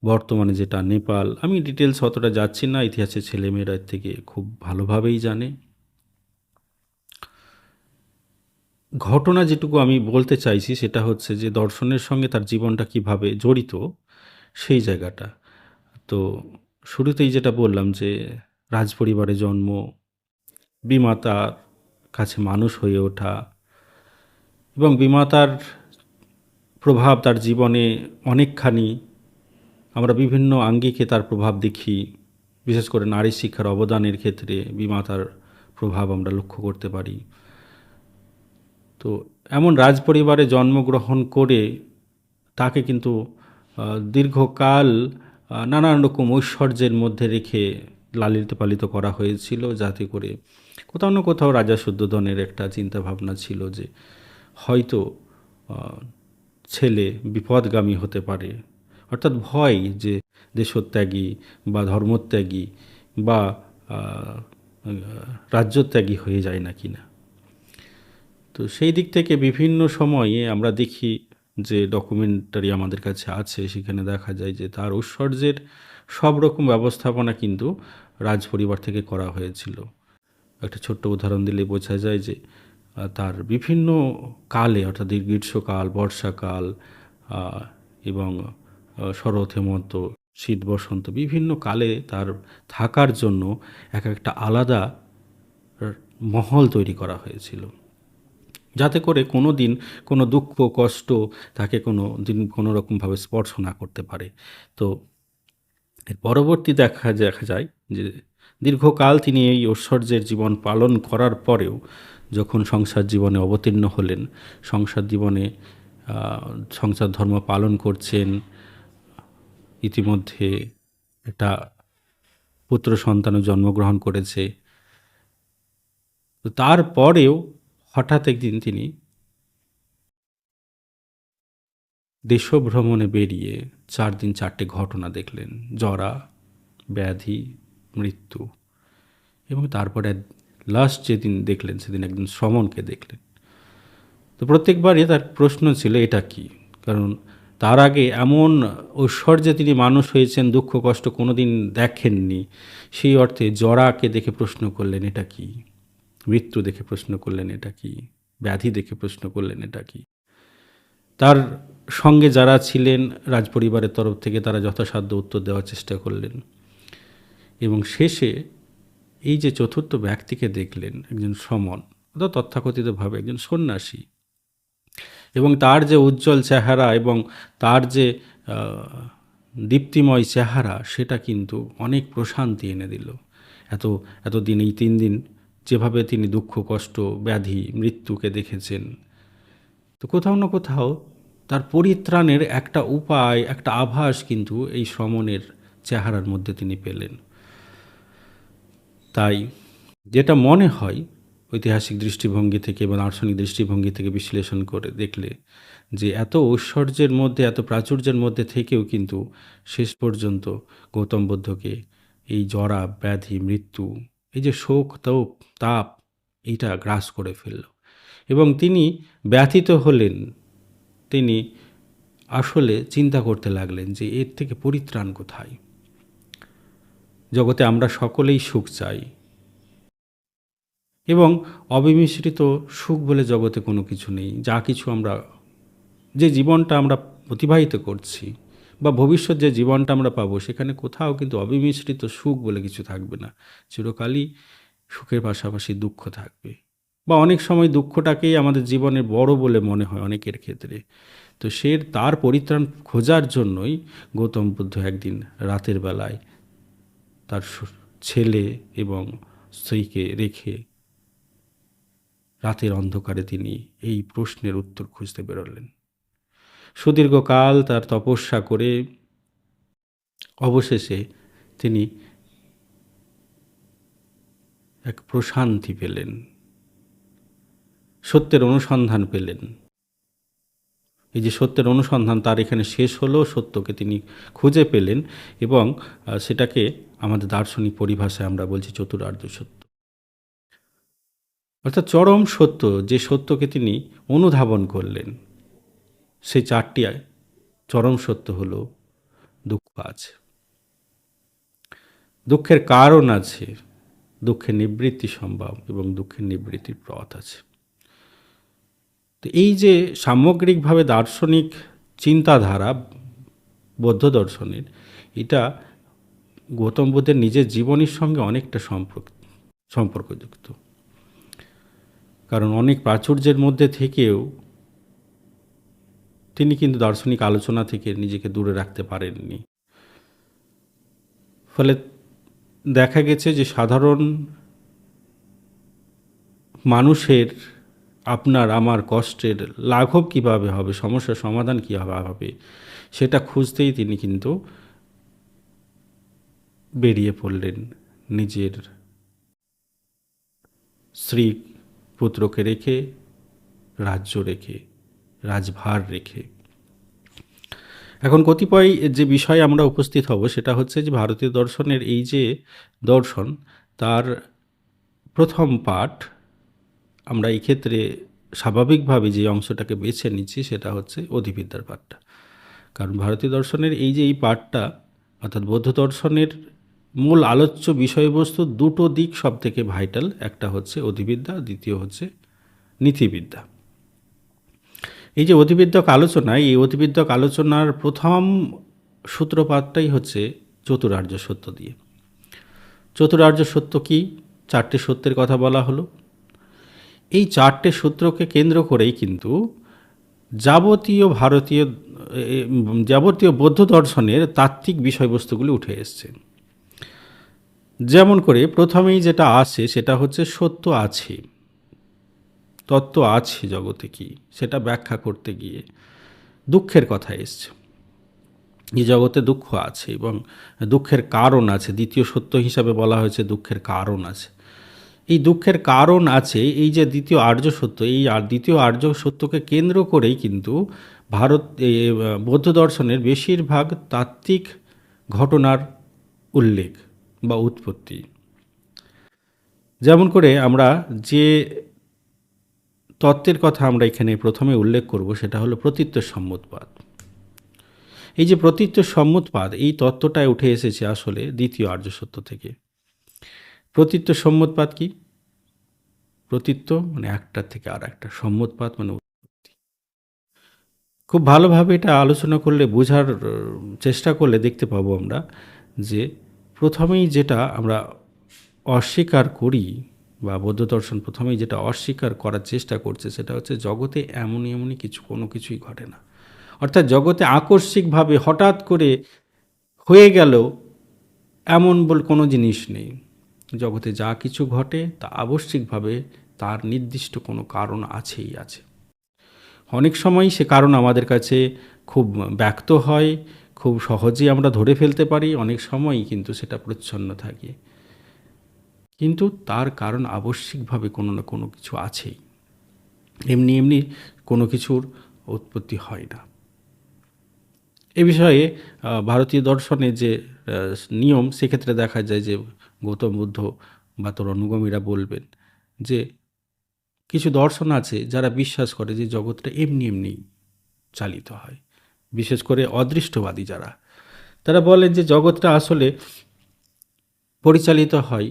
বর্তমানে যেটা নেপাল, আমি ডিটেলস অতটা যাচ্ছি না, ইতিহাসের ছেলেমেয়েরা এর থেকে খুব ভালোভাবেই জানে। ঘটনা যেটুকু আমি বলতে চাইছি সেটা হচ্ছে যে দর্শনের সঙ্গে তার জীবনটা কিভাবে জড়িত সেই জায়গাটা। তো শুরুতেই যেটা বললাম যে রাজপরিবারে জন্ম, বিমাতার কাছে মানুষ হয়ে ওঠা এবং বিমাতার প্রভাব তার জীবনে অনেকখানি, আমরা বিভিন্ন আঙ্গিকে তার প্রভাব দেখি। বিশেষ করে নারী শিক্ষার অবদানের ক্ষেত্রে বিমাতার প্রভাব আমরা লক্ষ্য করতে পারি। তো এমন রাজপরিবারে জন্মগ্রহণ করে তাকে কিন্তু দীর্ঘকাল নানান রকম ঐশ্বর্যের মধ্যে রেখে লালিত পালিত করা হয়েছিল, যাতে করে কোথাও না কোথাও রাজা শুদ্ধোধনের একটা চিন্তাভাবনা ছিল যে হয়তো আহ, ছেলে বিপদগামী হতে পারে, অর্থাৎ ভয় যে দেশত্যাগী বা ধর্মত্যাগী বা আহ, রাজ্যত্যাগী হয়ে যায় না কিনা। তো সেই দিক থেকে বিভিন্ন সময়ে আমরা দেখি যে ডকুমেন্টারি আমাদের কাছে আছে, সেখানে দেখা যায় যে তার ঐশ্বর্যের সব রকম ব্যবস্থাপনা কিন্তু রাজপরিবার থেকে করা হয়েছিল। একটা ছোট্ট উদাহরণ দিলে বোঝা যায় যে তার বিভিন্ন কালে, অর্থাৎ গ্রীষ্মকাল, বর্ষাকাল আহ, এবং শরৎ, হেমন্ত, শীত, বসন্ত, বিভিন্ন কালে তার থাকার জন্য এক একটা আলাদা মহল তৈরি করা হয়েছিল, যাতে করে কোনো দিন কোনো দুঃখ কষ্ট তাকে কোনো দিন কোনো রকমভাবে স্পর্শ না করতে পারে। তো এর পরবর্তী দেখা যায় যে দীর্ঘকাল তিনি এই ঐশ্বর্যের জীবন পালন করার পরেও যখন সংসার জীবনে অবতীর্ণ হলেন, সংসার জীবনে সংসার ধর্ম পালন করছেন, ইতিমধ্যে একটা পুত্র সন্তানও জন্মগ্রহণ করেছে। তো তারপরেও হঠাৎ একদিন তিনি দেশভ্রমণে বেরিয়ে 4 দিন 4টে ঘটনা দেখলেন: জরা, ব্যাধি, মৃত্যু, এবং তারপরে লাস্ট যেদিন দেখলেন সেদিন একদিন শ্রমণকে দেখলেন। তো প্রত্যেকবারই তার প্রশ্ন ছিল এটা কি, কারণ তার আগে এমন ঐশ্বর্যে তিনি মানুষ হয়েছেন, দুঃখ কষ্ট কোনো দিন দেখেননি। সেই অর্থে জরাকে দেখে প্রশ্ন করলেন এটা কি, মৃত্যু দেখে প্রশ্ন করলেন এটা কি, ব্যাধি দেখে প্রশ্ন করলেন এটা কি। তার সঙ্গে যারা ছিলেন রাজপরিবারের তরফ থেকে তারা যথাসাধ্য উত্তর দেওয়ার চেষ্টা করলেন, এবং শেষে এই যে চতুর্থ ব্যক্তিকে দেখলেন, একজন সমন, অর্থাৎ তথাকথিতভাবে একজন সন্ন্যাসী, এবং তার যে উজ্জ্বল চেহারা এবং তার যে দীপ্তিময় চেহারা, সেটা কিন্তু অনেক প্রশান্তি এনে দিল। এত এতদিন, এই 3 দিন যেভাবে তিনি দুঃখ কষ্ট ব্যাধি মৃত্যুকে দেখেছেন, তো কোথাও না কোথাও তার পরিত্রাণের একটা উপায়, একটা আভাস কিন্তু এই শ্রমণের চেহারার মধ্যে তিনি পেলেন। তাই যেটা মনে হয় ঐতিহাসিক দৃষ্টিভঙ্গি থেকে বা দার্শনিক দৃষ্টিভঙ্গি থেকে বিশ্লেষণ করে দেখলে, যে এত ঐশ্বর্যের মধ্যে, এত প্রাচুর্যের মধ্যে থেকেও কিন্তু শেষ পর্যন্ত গৌতম বুদ্ধকে এই জরা, ব্যাধি, মৃত্যু, এই যে শোক তাপ, এইটা গ্রাস করে ফেলল, এবং তিনি ব্যথিত হলেন। তিনি আসলে চিন্তা করতে লাগলেন যে এর থেকে পরিত্রাণ কোথায়। জগতে আমরা সকলেই সুখ চাই, এবং অবিমিশ্রিত সুখ বলে জগতে কোনো কিছু নেই। যা কিছু আমরা, যে জীবনটা আমরা অতিবাহিত করছি বা ভবিষ্যৎ যে জীবনটা আমরা পাবো, সেখানে কোথাও কিন্তু অবিমিশ্রিত সুখ বলে কিছু থাকবে না। চিরকালই সুখের পাশাপাশি দুঃখ থাকবে, বা অনেক সময় দুঃখটাকেই আমাদের জীবনের বড় বলে মনে হয় অনেকের ক্ষেত্রে। তো তার পরিত্রাণ খোঁজার জন্যই গৌতম বুদ্ধ একদিন রাতের বেলায় তার ছেলে এবং স্ত্রীকে রেখে রাতের অন্ধকারে তিনি এই প্রশ্নের উত্তর খুঁজতে বেরোলেন। সুদীর্ঘকাল তার তপস্যা করে অবশেষে তিনি এক প্রশান্তি পেলেন, সত্যের অনুসন্ধান পেলেন। এই যে সত্যের অনুসন্ধান তার এখানে শেষ হলো, সত্যকে তিনি খুঁজে পেলেন, এবং সেটাকে আমাদের দার্শনিক পরিভাষায় আমরা বলছি চতুরার্য সত্য, অর্থাৎ চরম সত্য। যে সত্যকে তিনি অনুধাবন করলেন, সেই 4টি চরম সত্য হলো: দুঃখ আছে, দুঃখের কারণ আছে, দুঃখের নিবৃত্তি সম্ভব, এবং দুঃখের নিবৃত্তির পথ আছে। তো এই যে সামগ্রিকভাবে দার্শনিক চিন্তাধারা বৌদ্ধ দর্শনের, এটা গৌতম বুদ্ধের নিজের জীবনের সঙ্গে অনেকটা সম্পর্কযুক্ত। কারণ অনেক প্রাচুর্যের মধ্যে থেকেও তিনি কিন্তু দার্শনিক আলোচনা থেকে নিজেকে দূরে রাখতে পারেননি। ফলে দেখা গেছে যে সাধারণ মানুষের আপনার আমার কষ্টের লাঘব কীভাবে হবে, সমস্যার সমাধান কীভাবে হবে, সেটা খুঁজতেই তিনি কিন্তু বেরিয়ে পড়লেন নিজের স্ত্রী পুত্রকে রেখে, রাজ্য রেখে, রাজভার রেখে। এখন কতিপয় যে বিষয়ে আমরা উপস্থিত হব সেটা হচ্ছে যে ভারতীয় দর্শনের এই যে দর্শন, তার প্রথম পাঠ আমরা এই ক্ষেত্রে স্বাভাবিকভাবে যে অংশটাকে বেছে নিচ্ছি সেটা হচ্ছে অধিবিদ্যার পাঠটা। কারণ ভারতীয় দর্শনের এই যে এই পাঠটা, অর্থাৎ বৌদ্ধ দর্শনের মূল আলোচ্য বিষয়বস্তু দুটো দিক সব থেকে ভাইটাল। একটা হচ্ছে অধিবিদ্যা, দ্বিতীয় হচ্ছে নীতিবিদ্যা। এই যে অধিবিদ্যক আলোচনা, এই অধিবিদ্যক আলোচনার প্রথম সূত্রপাতটাই হচ্ছে চতুরার্য সত্য দিয়ে। চতুরার্য সত্য কি? চারটে সত্যের কথা বলা হলো। এই চারটে সূত্রকে কেন্দ্র করেই কিন্তু যাবতীয় বৌদ্ধ দর্শনের তাত্ত্বিক বিষয়বস্তুগুলি উঠে এসছে। যেমন করে প্রথমেই যেটা আসে সেটা হচ্ছে সত্য আছে, তত্ত্ব আছে জগতে কি, সেটা ব্যাখ্যা করতে গিয়ে দুঃখের কথা এসছে। এই জগতে দুঃখ আছে এবং দুঃখের কারণ আছে। দ্বিতীয় সত্য হিসাবে বলা হয়েছে দুঃখের কারণ আছে। এই দুঃখের কারণ আছে, এই যে দ্বিতীয় আর্য সত্য, এই দ্বিতীয় আর্য সত্যকে কেন্দ্র করেই কিন্তু বৌদ্ধ দর্শনের বেশিরভাগ তাত্ত্বিক ঘটনার উল্লেখ বা উৎপত্তি। যেমন করে আমরা যে তত্ত্বের কথা আমরা এখানে প্রথমে উল্লেখ করব সেটা হলো প্রতীত্য সম্মতবাদ। এই যে প্রতীত্য সম্মতবাদ, এই তত্ত্বটায় উঠে এসেছে আসলে দ্বিতীয় আর্য সত্য থেকে। প্রতীত্য সম্মতবাদ কি? প্রতীত্য মানে একটার থেকে আর একটা, সম্মতবাদ মানে উৎপত্তি। খুব ভালোভাবে এটা আলোচনা করলে, বোঝার চেষ্টা করলে দেখতে পাবো আমরা যে প্রথমেই যেটা আমরা অস্বীকার করি বা বৌদ্ধ দর্শন প্রথমেই যেটা অস্বীকার করার চেষ্টা করছে সেটা হচ্ছে জগতে এমনই কোনো কিছুই ঘটে না। অর্থাৎ জগতে আকস্মিকভাবে হঠাৎ করে হয়ে গেল এমন কোনো জিনিস নেই। জগতে যা কিছু ঘটে তা আবশ্যিকভাবে তার নির্দিষ্ট কোনো কারণ আছেই আছে। অনেক সময় সে কারণ আমাদের কাছে খুব ব্যক্ত হয়, খুব সহজেই আমরা ধরে ফেলতে পারি, অনেক সময়ই কিন্তু সেটা প্রচ্ছন্ন থাকে, কিন্তু তার কারণ আবশ্যিকভাবে কোনো না কোনো কিছু আছেই। এমনি কোনো কিছুর উৎপত্তি হয় না। এ বিষয়ে ভারতীয় দর্শনের যে নিয়ম, সেক্ষেত্রে দেখা যায় যে গৌতম বুদ্ধ বা তোর অনুগামীরা বলবেন যে কিছু দর্শন আছে যারা বিশ্বাস করে যে জগৎটা এমনি চালিত হয়। বিশেষ করে অদৃষ্টবাদী যারা, তারা বলেন যে জগৎটা আসলে পরিচালিত হয়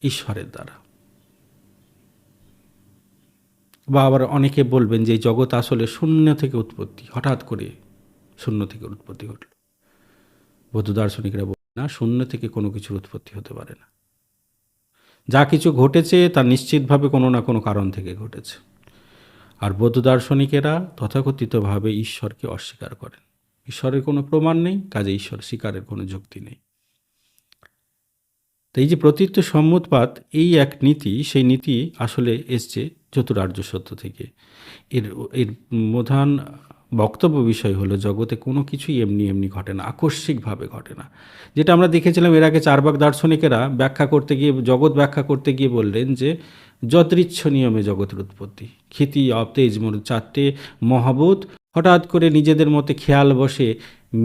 ঈশ্বরের দ্বারা। বা আবার অনেকে বলবেন যে জগৎ আসলে শূন্য থেকে উৎপত্তি, হঠাৎ করে শূন্য থেকে উৎপত্তি ঘটল। বৌদ্ধ দার্শনিকরা বলেন না, শূন্য থেকে কোনো কিছুর উৎপত্তি হতে পারে না। যা কিছু ঘটেছে তা নিশ্চিতভাবে কোনো না কোনো কারণ থেকে ঘটেছে। আর বৌদ্ধ দার্শনিকেরা তথাকথিতভাবে ঈশ্বরকে অস্বীকার করেন। ঈশ্বরের কোনো প্রমাণ নেই, কাজে ঈশ্বর স্বীকারের কোনো যুক্তি নেই। তো এই যে প্রতীত্য সম্মতবাদ, এই এক নীতি, সেই নীতি আসলে এসছে চতুরার্য সত্য থেকে। এর প্রধান বক্তব্য বিষয় হলো জগতে কোনো কিছুই এমনি ঘটে না, আকস্মিকভাবে ঘটে না। যেটা আমরা দেখেছিলাম এর আগে, চার্বাক দার্শনিকেরা জগৎ ব্যাখ্যা করতে গিয়ে বললেন যে যদৃচ্ছ নিয়মে জগতের উৎপত্তি। ক্ষিতি, অতেজ, চারটে মহাভূত হঠাৎ করে নিজেদের মধ্যে খেয়াল বসে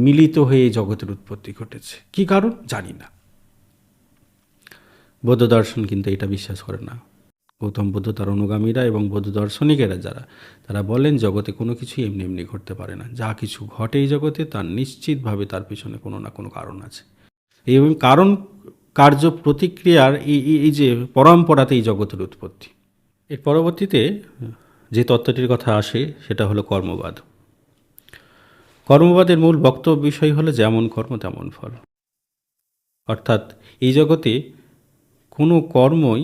মিলিত হয়ে জগতের উৎপত্তি ঘটেছে। কি কারণ জানি না। বৌদ্ধ দর্শন কিন্তু এটা বিশ্বাস করে না। গৌতম বুদ্ধ, তার অনুগামীরা এবং বৌদ্ধ দার্শনিকেরা যারা, তারা বলেন জগতে কোনো কিছুই এমনি ঘটতে পারে না। যা কিছু ঘটে এই জগতে তার নিশ্চিতভাবে তার পিছনে কোনো না কোনো কারণ আছে। এবং কারণ কার্য প্রতিক্রিয়ার এই যে পরম্পরাতে এই জগতের উৎপত্তি। এর পরবর্তীতে যে তত্ত্বটির কথা আসে সেটা হলো কর্মবাদ। কর্মবাদের মূল বক্তব্য বিষয় হলো যেমন কর্ম তেমন ফল। অর্থাৎ এই জগতে কোনো কর্মই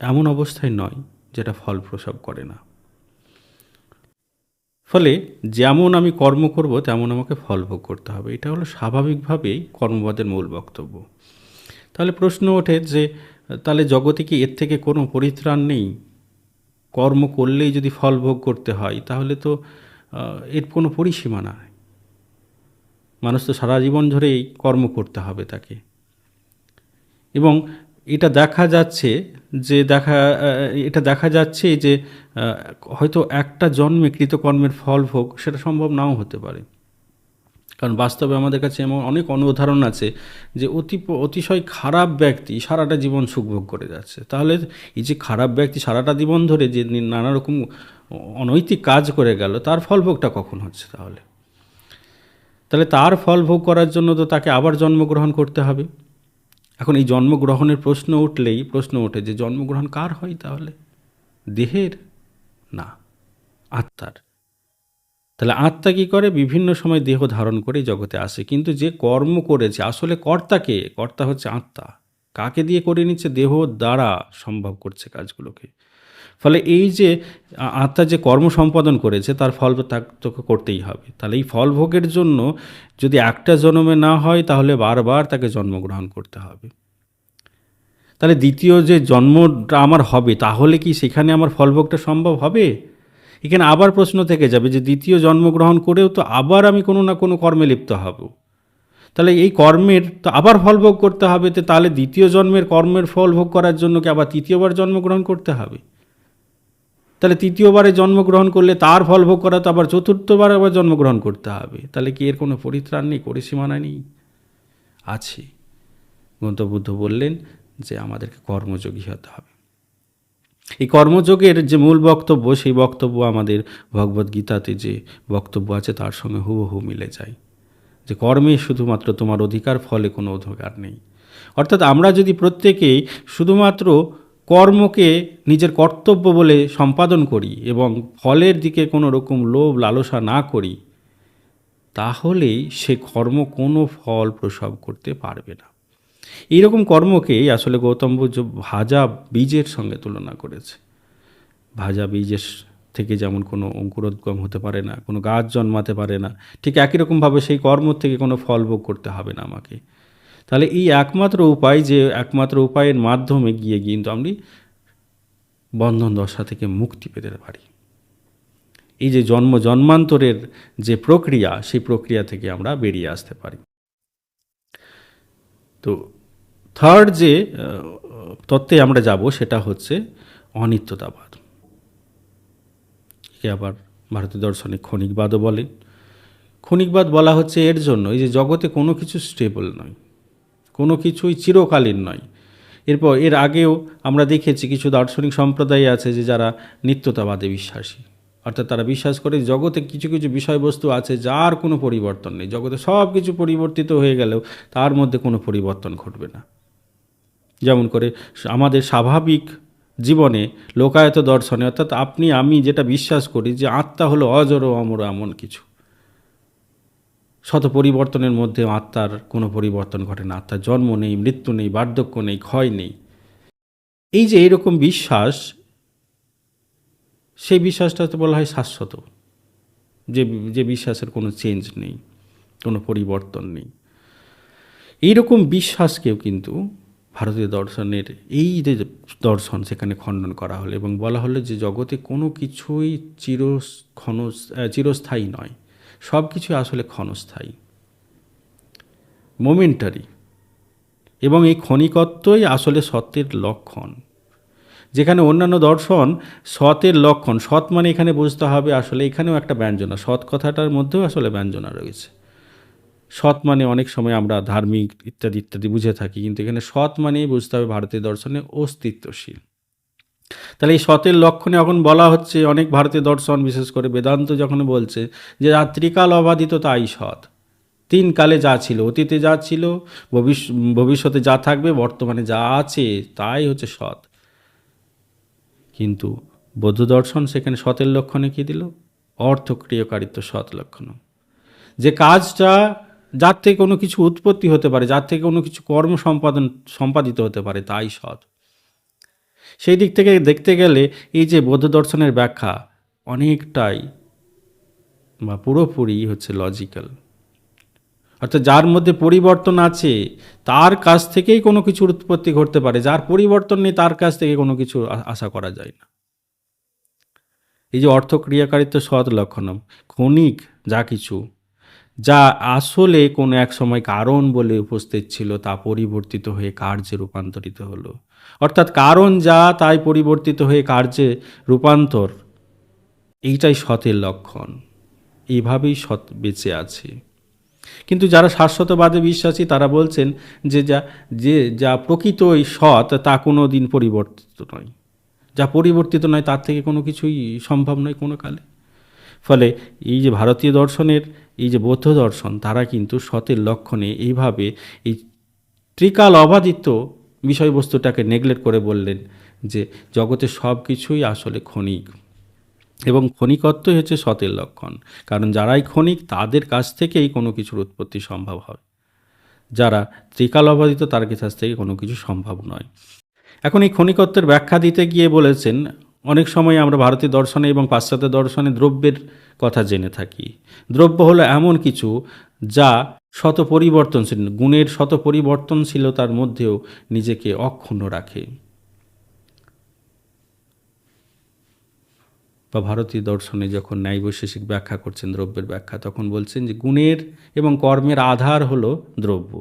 এমন অবস্থায় নয় যেটা ফল প্রসব করে না। ফলে যেমন আমি কর্ম করব তেমন আমাকে ফল ভোগ করতে হবে, এটা হলো স্বাভাবিকভাবেই কর্মবাদের মূল বক্তব্য। তাহলে প্রশ্ন ওঠে যে তাহলে জগতে কি এর থেকে কোনো পরিত্রাণ নেই? কর্ম করলেই যদি ফল ভোগ করতে হয় তাহলে তো এর কোনো পরিসীমা নাই। মানুষ তো সারা জীবন ধরেই কর্ম করতে হবে তাকে। এবং এটা দেখা যাচ্ছে এটা দেখা যাচ্ছে যে হয়তো একটা জন্মে কৃতকর্মের ফল ভোগ সেটা সম্ভব নাও হতে পারে। কারণ বাস্তবে আমাদের কাছে এমন অনেক উদাহরণ আছে যে অতিশয় খারাপ ব্যক্তি সারাটা জীবন সুখভোগ করে যাচ্ছে। তাহলে এই যে খারাপ ব্যক্তি সারাটা জীবন ধরে যে নানা রকম অনৈতিক কাজ করে গেল, তার ফল ভোগটা কখন হচ্ছে? তাহলে তার ফল ভোগ করার জন্য তো তাকে আবার জন্মগ্রহণ করতে হবে। এখন এই জন্মগ্রহণের প্রশ্ন ওঠে যে জন্মগ্রহণ কার হয় তাহলে? দেহের? না, আত্মার। তাহলে আত্মা কী করে? বিভিন্ন সময় দেহ ধারণ করে জগতে আসে, কিন্তু যে কর্ম করেছে আসলে কর্তাকে, কর্তা হচ্ছে আত্মা। কাকে দিয়ে করে নিচ্ছে? দেহ দ্বারা সম্ভব করছে কাজগুলোকে। ফলে এই যে আত্মা যে কর্ম সম্পাদন করেছে তার ফল তোকে করতেই হবে। তাহলে এই ফল ভোগের জন্য যদি একটা জন্মে না হয় তাহলে বারবার তাকে জন্মগ্রহণ করতে হবে। তাহলে দ্বিতীয় যে জন্মটা আমার হবে তাহলে কি সেখানে আমার ফলভোগটা সম্ভব হবে? এখানে আবার প্রশ্ন থেকে যাবে যে দ্বিতীয় জন্মগ্রহণ করেও তো আবার আমি কোনো না কোনো কর্মে লিপ্ত হব। তাহলে এই কর্মের তো আবার ফলভোগ করতে হবে, তো তাহলে দ্বিতীয় জন্মের কর্মের ফল ভোগ করার জন্য কি আবার তৃতীয়বার জন্মগ্রহণ করতে হবে? তাহলে তৃতীয়বারে জন্মগ্রহণ করলে তার ফল ভোগ করা তো আবার চতুর্থবার আবার জন্মগ্রহণ করতে হবে। তাহলে কি এর কোনো পরিত্রাণ নেই, পরিসীমানা নেই? আছে। গৌতম বুদ্ধ বললেন যে আমাদেরকে কর্মযোগী হতে হবে। এই কর্মযোগের যে মূল বক্তব্য, সেই বক্তব্য আমাদের ভগবদ্গীতাতে যে বক্তব্য আছে তার সঙ্গে হুবহু মিলে যায়, যে কর্মে শুধুমাত্র তোমার অধিকার, ফলে কোনো অধিকার নেই। অর্থাৎ আমরা যদি প্রত্যেকেই শুধুমাত্র কর্মকে নিজের কর্তব্য বলে সম্পাদন করি এবং ফলের দিকে কোনো রকম লোভ লালসা না করি, তাহলেই সে কর্ম কোনো ফল প্রসব করতে পারবে না। এইরকম কর্মকেই আসলে গৌতম বুদ্ধ ভাজা বীজের সঙ্গে তুলনা করেছে। ভাজা বীজের থেকে যেমন কোনো অঙ্কুরোদ্গম হতে পারে না, কোনো গাছ জন্মাতে পারে না, ঠিক একই রকমভাবে সেই কর্ম থেকে কোনো ফল ভোগ করতে হবে না আমাকে। তাহলে এই একমাত্র উপায়ের মাধ্যমে গিয়ে কিন্তু আমি বন্ধন দশা থেকে মুক্তি পেতে পারি। এই যে জন্মান্তরের যে প্রক্রিয়া, সেই প্রক্রিয়া থেকে আমরা বেরিয়ে আসতে পারি। তো থার্ড যে তত্ত্বে আমরা যাব সেটা হচ্ছে অনিত্যতাবাদ। একে আবার ভারতীয় দর্শনে ক্ষণিকবাদও বলে। ক্ষণিকবাদ বলা হচ্ছে এর জন্য এই যে জগতে কোনো কিছু স্টেবল নয়, কোনো কিছুই চিরকালীন নয়। এর আগেও আমরা দেখেছি কিছু দার্শনিক সম্প্রদায় আছে যে যারা নিত্যতাবাদে বিশ্বাসী। অর্থাৎ তারা বিশ্বাস করে জগতে কিছু কিছু বিষয়বস্তু আছে যার কোনো পরিবর্তন নেই, জগতে সব কিছু পরিবর্তিত হয়ে গেলেও তার মধ্যে কোনো পরিবর্তন ঘটবে না। যেমন করে আমাদের স্বাভাবিক জীবনে লোকায়ত দর্শনে, অর্থাৎ আপনি আমি যেটা বিশ্বাস করি যে আত্মা হলো অজর ও অমর, এমন কিছু শত পরিবর্তনের মধ্যে আত্মার কোনো পরিবর্তন ঘটে না। আত্মার জন্ম নেই, মৃত্যু নেই, বার্ধক্য নেই, ক্ষয় নেই। এই যে এইরকম বিশ্বাস, সেই বিশ্বাসটাতে বলা হয় শাশ্বত, যে বিশ্বাসের কোনো চেঞ্জ নেই, কোনো পরিবর্তন নেই। এইরকম বিশ্বাসকেও কিন্তু ভারতীয় দর্শনের এই যে দর্শন, সেখানে খণ্ডন করা হলো এবং বলা হলো যে জগতে কোনো কিছুই চিরস্থায়ী নয়, সব কিছুই আসলে ক্ষণস্থায়ী, মোমেন্টারি। এবং এই ক্ষণিকত্বই আসলে সত্যের লক্ষণ। যেখানে অন্যান্য দর্শন সতের লক্ষণ, সৎ মানে এখানে বুঝতে হবে আসলে এখানেও একটা ব্যঞ্জনা, সৎ কথাটার মধ্যেও আসলে ব্যঞ্জনা রয়েছে। সৎ মানে অনেক সময় আমরা ধার্মিক ইত্যাদি ইত্যাদি বুঝে থাকি, কিন্তু এখানে সৎ মানেই বুঝতে হবে ভারতীয় দর্শনে অস্তিত্বশীল। তাহলে এই সতের লক্ষণে এখন বলা হচ্ছে, অনেক ভারতীয় দর্শন বিশেষ করে বেদান্ত যখন বলছে যে ত্রিকাল অবাধিত তাই সৎ, তিন কালে যা ছিল, অতীতে যা ছিল, ভবিষ্যতে যা থাকবে, বর্তমানে যা আছে তাই হচ্ছে সৎ। কিন্তু বৌদ্ধ দর্শন সেখানে সতের লক্ষণে কী দিল? অর্থক্রিয়কারিত্ব সৎ লক্ষণ, যে কাজটা যার থেকে কোনো কিছু উৎপত্তি হতে পারে, যার থেকে কোনো কিছু কর্ম সম্পাদিত হতে পারে, তাই সৎ। সেই দিক থেকে দেখতে গেলে এই যে বৌদ্ধ দর্শনের ব্যাখ্যা অনেকটাই বা পুরোপুরি হচ্ছে লজিক্যাল। অর্থাৎ যার মধ্যে পরিবর্তন আছে তার কাছ থেকেই কোনো কিছুর উৎপত্তি ঘটতে পারে, যার পরিবর্তন নেই তার কাছ থেকে কোনো কিছু আশা করা যায় না। এই যে অর্থক্রিয়াকারিত্ব সৎ লক্ষণম, ক্ষণিক যা কিছু যা আসলে কোনো এক সময় কারণ বলে উপস্থিত ছিল তা পরিবর্তিত হয়ে কার্যে রূপান্তরিত হলো। অর্থাৎ কারণ যা তাই পরিবর্তিত হয়ে কার্যে রূপান্তর, এইটাই সতের লক্ষণ। এইভাবেই সৎ বেঁচে আছে। কিন্তু যারা শাশ্বতবাদে বিশ্বাসী তারা বলছেন যে যা প্রকৃতই সৎ তা কোনো দিন পরিবর্তিত নয়, যা পরিবর্তিত নয় তার থেকে কোনো কিছুই সম্ভব নয় কোনো কালে। ফলে এই যে ভারতীয় দর্শনের এই যে বৌদ্ধ দর্শন, তারা কিন্তু সতের লক্ষণে এইভাবে এই ত্রিকাল অবাধিত বিষয়বস্তুটাকে নেগলেক্ট করে বললেন যে জগতের সব কিছুই আসলে ক্ষণিক, এবং ক্ষণিকত্বই হচ্ছে সতের লক্ষণ। কারণ যারাই ক্ষণিক তাদের কাছ থেকেই কোনো কিছুর উৎপত্তি সম্ভব হয়, যারা ত্রিকাল অবাধিত তার কাছ থেকে কোনো কিছু সম্ভব নয়। এখন এই ক্ষণিকত্বের ব্যাখ্যা দিতে গিয়ে বলেছেন, অনেক সময় আমরা ভারতীয় দর্শনে এবং পাশ্চাত্য দর্শনে দ্রব্যের কথা জেনে থাকি। দ্রব্য হলো এমন কিছু যা শত পরিবর্তনশীল, গুণের শত পরিবর্তনশীলতার মধ্যেও নিজেকে অক্ষুণ্ণ রাখে। বা ভারতীয় দর্শনে যখন ন্যায় বৈশেষিক ব্যাখ্যা করছেন দ্রব্যের ব্যাখ্যা, তখন বলছেন যে গুণের এবং কর্মের আধার হলো দ্রব্য।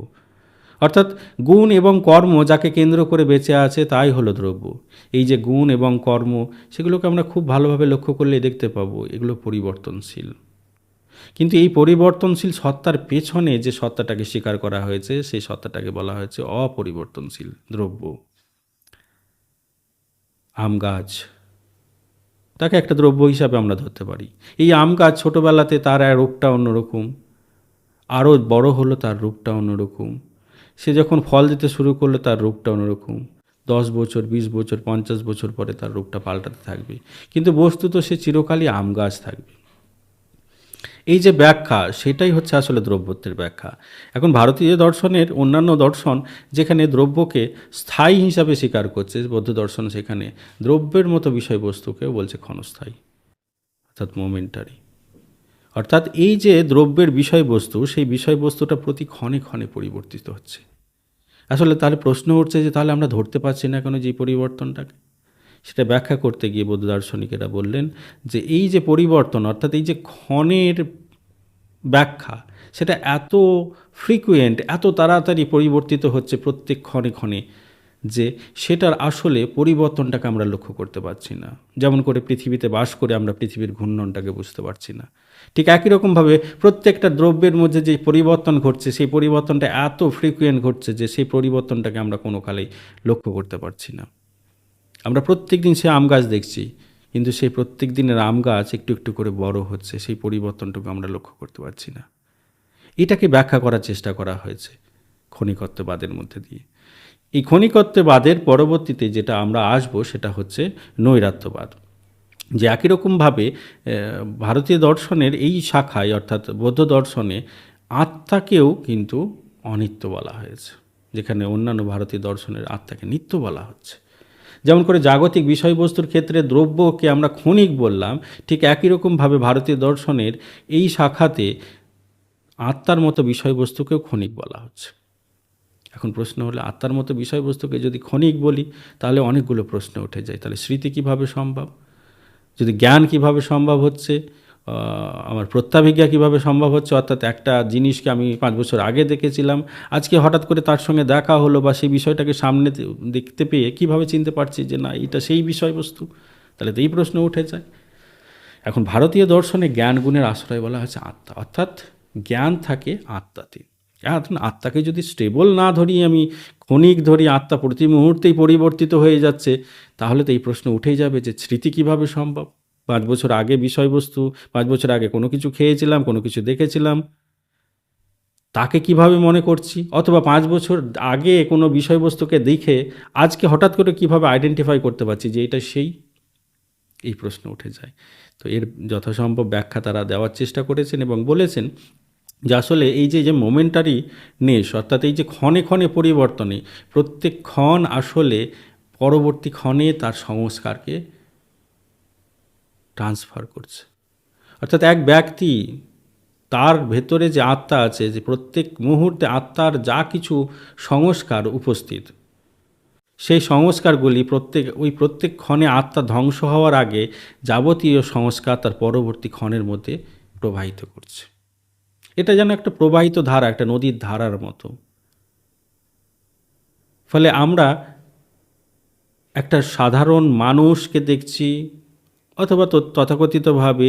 অর্থাৎ গুণ এবং কর্ম যাকে কেন্দ্র করে বেঁচে আছে তাই হলো দ্রব্য। এই যে গুণ এবং কর্ম, সেগুলোকে আমরা খুব ভালোভাবে লক্ষ্য করলে দেখতে পাবো এগুলো পরিবর্তনশীল। কিন্তু এই পরিবর্তনশীল সত্তার পেছনে যে সত্তাটাকে স্বীকার করা হয়েছে সেই সত্তাটাকে বলা হয়েছে অপরিবর্তনশীল দ্রব্য। আম গাছ, তাকে একটা দ্রব্য হিসাবে আমরা ধরতে পারি। এই আম গাছ ছোটোবেলাতে তার রূপটা অন্যরকম, আরও বড় হলো তার রূপটা অন্যরকম, সে যখন ফল দিতে শুরু করলো তার রূপটা অন্যরকম, 10 বছর 20 বছর 50 বছর পরে তার রূপটা পাল্টাতে থাকবে, কিন্তু বস্তুত সে চিরকালই আম গাছ থাকবে। এই যে ব্যাখ্যা, সেটাই হচ্ছে আসলে দ্রব্যত্বের ব্যাখ্যা। এখন ভারতীয় দর্শনের অন্যান্য দর্শন যেখানে দ্রব্যকে স্থায়ী হিসাবে স্বীকার করছে, বৌদ্ধ দর্শন সেখানে দ্রব্যের মতো বিষয়বস্তুকেও বলছে ক্ষণস্থায়ী, অর্থাৎ মোমেন্টারি। অর্থাৎ এই যে দ্রব্যের বিষয়বস্তু, সেই বিষয়বস্তুটা প্রতি ক্ষণে ক্ষণে পরিবর্তিত হচ্ছে। আসলে তাহলে প্রশ্ন উঠছে যে তাহলে আমরা ধরতে পারছি না কেন যে পরিবর্তনটাকে? সেটা ব্যাখ্যা করতে গিয়ে বৌদ্ধ দার্শনিকেরা বললেন যে এই যে পরিবর্তন, অর্থাৎ এই যে ক্ষণের ব্যাখ্যা, সেটা এত ফ্রিকুয়েন্ট, এত তাড়াতাড়ি পরিবর্তিত হচ্ছে প্রত্যেক ক্ষণে ক্ষণে, যে সেটার আসলে পরিবর্তনটাকে আমরা লক্ষ্য করতে পারছি না। যেমন করে পৃথিবীতে বাস করে আমরা পৃথিবীর ঘূর্ণনটাকে বুঝতে পারছি না, ঠিক একই রকমভাবে প্রত্যেকটা দ্রব্যের মধ্যে যে পরিবর্তন ঘটছে সেই পরিবর্তনটা এত ফ্রিকুয়েন্ট ঘটছে যে সেই পরিবর্তনটাকে আমরা কোনো কালেই লক্ষ্য করতে পারছি না। আমরা প্রত্যেক দিন সে আম গাছ দেখছি, কিন্তু সেই প্রত্যেক দিনের আম গাছ একটু একটু করে বড় হচ্ছে, সেই পরিবর্তনটুকু আমরা লক্ষ্য করতে পারছি না। এটাকে ব্যাখ্যা করার চেষ্টা করা হয়েছে ক্ষণিকত্ববাদের মধ্যে দিয়ে। এই ক্ষণিকত্ববাদের পরবর্তীতে যেটা আমরা আসব সেটা হচ্ছে নৈরাত্যবাদ। যে একই রকমভাবে ভারতীয় দর্শনের এই শাখায়, অর্থাৎ বৌদ্ধ দর্শনে আত্মাকেও কিন্তু অনিত্য বলা হয়েছে, যেখানে অন্যান্য ভারতীয় দর্শনের আত্মাকে নিত্য বলা হচ্ছে। যেমন করে জাগতিক বিষয়বস্তুর ক্ষেত্রে দ্রব্যকে আমরা ক্ষণিক বললাম, ঠিক একই রকমভাবে ভারতীয় দর্শনের এই শাখাতে আত্মার মতো বিষয়বস্তুকেও ক্ষণিক বলা হচ্ছে। এখন প্রশ্ন হলো, আত্মার মতো বিষয়বস্তুকে যদি ক্ষণিক বলি তাহলে অনেকগুলো প্রশ্ন উঠে যায়। তাহলে স্মৃতি কিভাবে সম্ভব? যদি জ্ঞান কিভাবে সম্ভব হচ্ছে? আমার প্রত্যাভিজ্ঞা কিভাবে সম্ভব হচ্ছে? অর্থাৎ একটা জিনিসকে আমি 5 বছর আগে দেখেছিলাম, আজকে হঠাৎ করে তার সঙ্গে দেখা হলো বা সেই বিষয়টাকে সামনে দেখতে পেয়ে কিভাবে চিনতে পারছি যে না এটা সেই বিষয়বস্তু? তাহলে তো এই প্রশ্ন উঠে যায়। এখন ভারতীয় দর্শনে জ্ঞান গুণের আশ্রয় বলা হচ্ছে আত্মা, অর্থাৎ জ্ঞান থাকে আত্মাতে। এখন আত্মাকে যদি স্টেবল না ধরি, আমি ক্ষণিক ধরি, আত্মা প্রতি মুহূর্তেই পরিবর্তিত হয়ে যাচ্ছে, তাহলে তো এই প্রশ্ন উঠেই যাবে যে স্মৃতি কিভাবে সম্ভব? 5 বছর আগে বিষয়বস্তু, 5 বছর আগে কোনো কিছু খেয়েছিলাম, কোনো কিছু দেখেছিলাম, তাকে কিভাবে মনে করছি? অথবা 5 বছর আগে কোনো বিষয়বস্তুকে দেখে আজকে হঠাৎ করে কিভাবে আইডেন্টিফাই করতে পারছি যে এটা সেই? এই প্রশ্ন উঠে যায়। তো এর যথাসম্ভব ব্যাখ্যা তারা দেওয়ার চেষ্টা করেছেন এবং বলেছেন যে আসলে এই যে মোমেন্টারি নেস, অর্থাৎ এই যে ক্ষণে ক্ষণে পরিবর্তনে, প্রত্যেক ক্ষণ আসলে পরবর্তী ক্ষণে তার সংস্কারকে ট্রান্সফার করছে। অর্থাৎ এক ব্যক্তি, তার ভেতরে যে আত্মা আছে, যে প্রত্যেক মুহূর্তে আত্মার যা কিছু সংস্কার উপস্থিত, সেই সংস্কারগুলি প্রত্যেক ক্ষণে আত্মা ধ্বংস হওয়ার আগে যাবতীয় সংস্কার তার পরবর্তী ক্ষণের মধ্যে প্রবাহিত করছে। এটা যেন একটা প্রবাহিত ধারা, একটা নদীর ধারার মতো। ফলে আমরা একটা সাধারণ মানুষকে দেখছি, অথবা তথাকথিতভাবে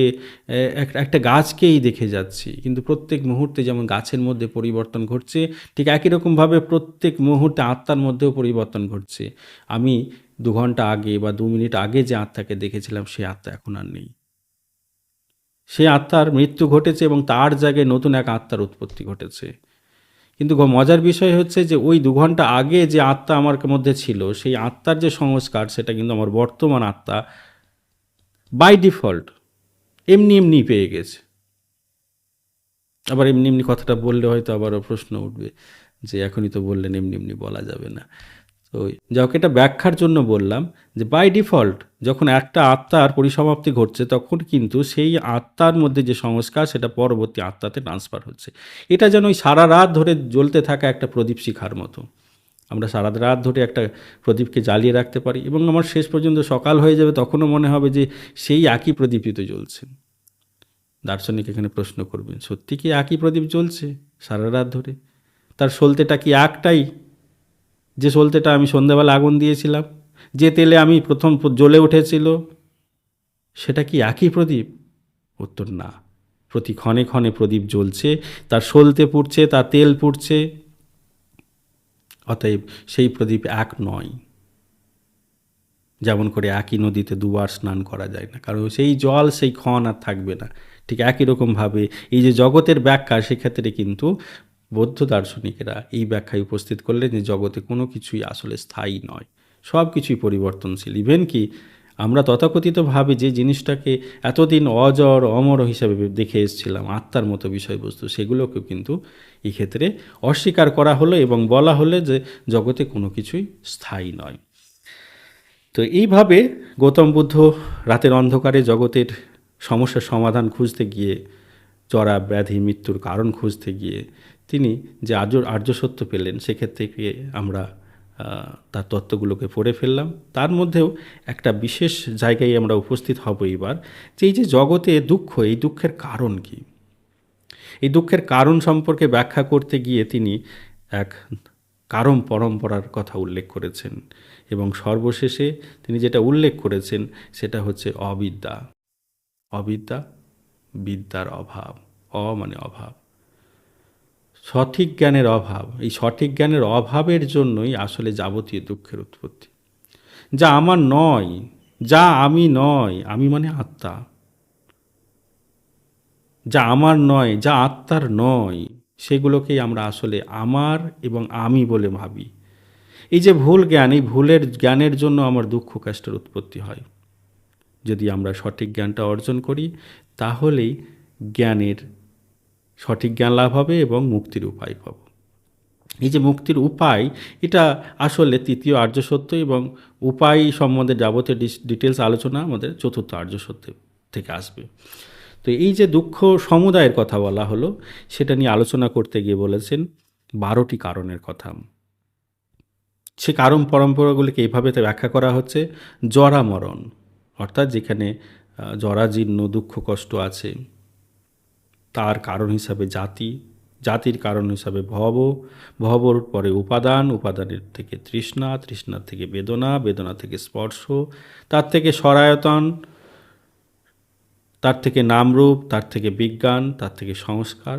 একটা গাছকেই দেখে যাচ্ছি, কিন্তু প্রত্যেক মুহূর্তে যেমন গাছের মধ্যে পরিবর্তন ঘটছে, ঠিক একই রকমভাবে প্রত্যেক মুহূর্তে আত্মার মধ্যেও পরিবর্তন ঘটছে। আমি 2 ঘন্টা আগে বা 2 মিনিট আগে যে আত্মাকে দেখেছিলাম, সে আত্মা এখন আর নেই। সে আত্মার মৃত্যু ঘটেছে এবং তার জায়গায় নতুন এক আত্মার উৎপত্তি ঘটেছে। কিন্তু মজার বিষয় হচ্ছে যে ওই 2 ঘন্টা আগে যে আত্মা আমার মধ্যে ছিল, সেই আত্মার যে সংস্কার, সেটা কিন্তু আমার বর্তমান আত্মা বাই ডিফল্ট এমনি এমনি পেয়ে গেছে। আবার এমনি এমনি কথাটা বললে হয়তো আবারও প্রশ্ন উঠবে যে এখনই তো বললেন এমনি এমনি বলা যাবে না। তো যাকে এটা ব্যাখ্যার জন্য বললাম যে বাই ডিফল্ট যখন একটা আত্মার পরিসমাপ্তি ঘটছে, তখন কিন্তু সেই আত্মার মধ্যে যে সংস্কার, সেটা পরবর্তী আত্মাতে ট্রান্সফার হচ্ছে। এটা যেন ওই সারা রাত ধরে জ্বলতে থাকা একটা প্রদীপ শিখার মতো। আমরা সারা রাত ধরে একটা প্রদীপকে জ্বালিয়ে রাখতে পারি এবং আমার শেষ পর্যন্ত সকাল হয়ে যাবে, তখনও মনে হবে যে সেই একই প্রদীপই তো জ্বলছে। দার্শনিক এখানে প্রশ্ন করবেন, সত্যি কি একই প্রদীপ জ্বলছে সারা রাত ধরে? তার সলতেটা কি একটাই, যে সলতেটা আমি সন্ধ্যাবেলা আগুন দিয়েছিলাম, যে তেলে আমি প্রথম জ্বলে উঠেছিল, সেটা কি একই প্রদীপ? উত্তর না। প্রতি ক্ষণে ক্ষণে প্রদীপ জ্বলছে, তার সলতে পুড়ছে, তার তেল পুড়ছে, অতএব সেই প্রদীপ এক নয়। যেমন করে একই নদীতে দুবার স্নান করা যায় না, কারণ সেই জল সেই ক্ষণ আর থাকবে না। ঠিক একই রকমভাবে এই যে জগতের ব্যাখ্যা, সেক্ষেত্রে কিন্তু বৌদ্ধ দার্শনিকেরা এই ব্যাখ্যায় উপস্থিত করলেন যে জগতে কোনো কিছুই আসলে স্থায়ী নয়, সব কিছুই পরিবর্তনশীল। ইভেন কি আমরা তথাকথিতভাবে যে জিনিসটাকে এতদিন অজর অমর হিসাবে দেখে এসেছিলাম, আত্মার মতো বিষয়বস্তু, সেগুলোকেও কিন্তু এই ক্ষেত্রে অস্বীকার করা হলো এবং বলা হলো যে জগতে কোনো কিছুই স্থায়ী নয়। তো এইভাবে গৌতম বুদ্ধ রাতের অন্ধকারে জগতের সমস্যার সমাধান খুঁজতে গিয়ে, জরা ব্যাধি মৃত্যুর কারণ খুঁজতে গিয়ে তিনি যে আর্য সত্য পেলেন, সেক্ষেত্রে আমরা তার তত্ত্বগুলোকে পড়ে ফেললাম। তার মধ্যেও একটা বিশেষ জায়গায় আমরা উপস্থিত হব এবার, যে এই যে জগতে দুঃখ, এই দুঃখের কারণ কি? এই দুঃখের কারণ সম্পর্কে ব্যাখ্যা করতে গিয়ে তিনি এক কারণ পরম্পরার কথা উল্লেখ করেছেন এবং সর্বশেষে তিনি যেটা উল্লেখ করেছেন সেটা হচ্ছে অবিদ্যা। অবিদ্যা, বিদ্যার অভাব। মানে অভাব, সঠিক জ্ঞানের অভাব। এই সঠিক জ্ঞানের অভাবের জন্যই আসলে যাবতীয় দুঃখের উৎপত্তি। যা আমার নয়, যা আমি নয়, আমি মানে আত্মা, যা আমার নয়, যা আত্মার নয়, সেগুলোকেই আমরা আসলে আমার এবং আমি বলে ভাবি। এই যে ভুল জ্ঞান, এই ভুলের জ্ঞানের জন্য আমার দুঃখ কষ্টের উৎপত্তি হয়। যদি আমরা সঠিক জ্ঞানটা অর্জন করি, তাহলেই সঠিক জ্ঞান লাভ হবে এবং মুক্তির উপায় পাব। এই যে মুক্তির উপায়, এটা আসলে তৃতীয় আর্য সত্য এবং উপায় সম্বন্ধে যাবতীয় ডিটেলস আলোচনা আমাদের চতুর্থ আর্য সত্য থেকে আসবে। তো এই যে দুঃখ সমুদায়ের কথা বলা হলো, সেটা নিয়ে আলোচনা করতে গিয়ে বলেছেন 12টি কারণের কথা। সে কারণ পরম্পরাগুলিকে এইভাবে ব্যাখ্যা করা হচ্ছে: জরা মরণ, অর্থাৎ যেখানে জরাজীর্ণ দুঃখ কষ্ট আছে, তার কারণ হিসাবে জাতি, জাতির কারণ হিসাবে ভব, ভবর পরে উপাদান, উপাদানের থেকে তৃষ্ণা, তৃষ্ণার থেকে বেদনা, বেদনা থেকে স্পর্শ, তার থেকে সরায়তন, তার থেকে নামরূপ, তার থেকে বিজ্ঞান, তার থেকে সংস্কার,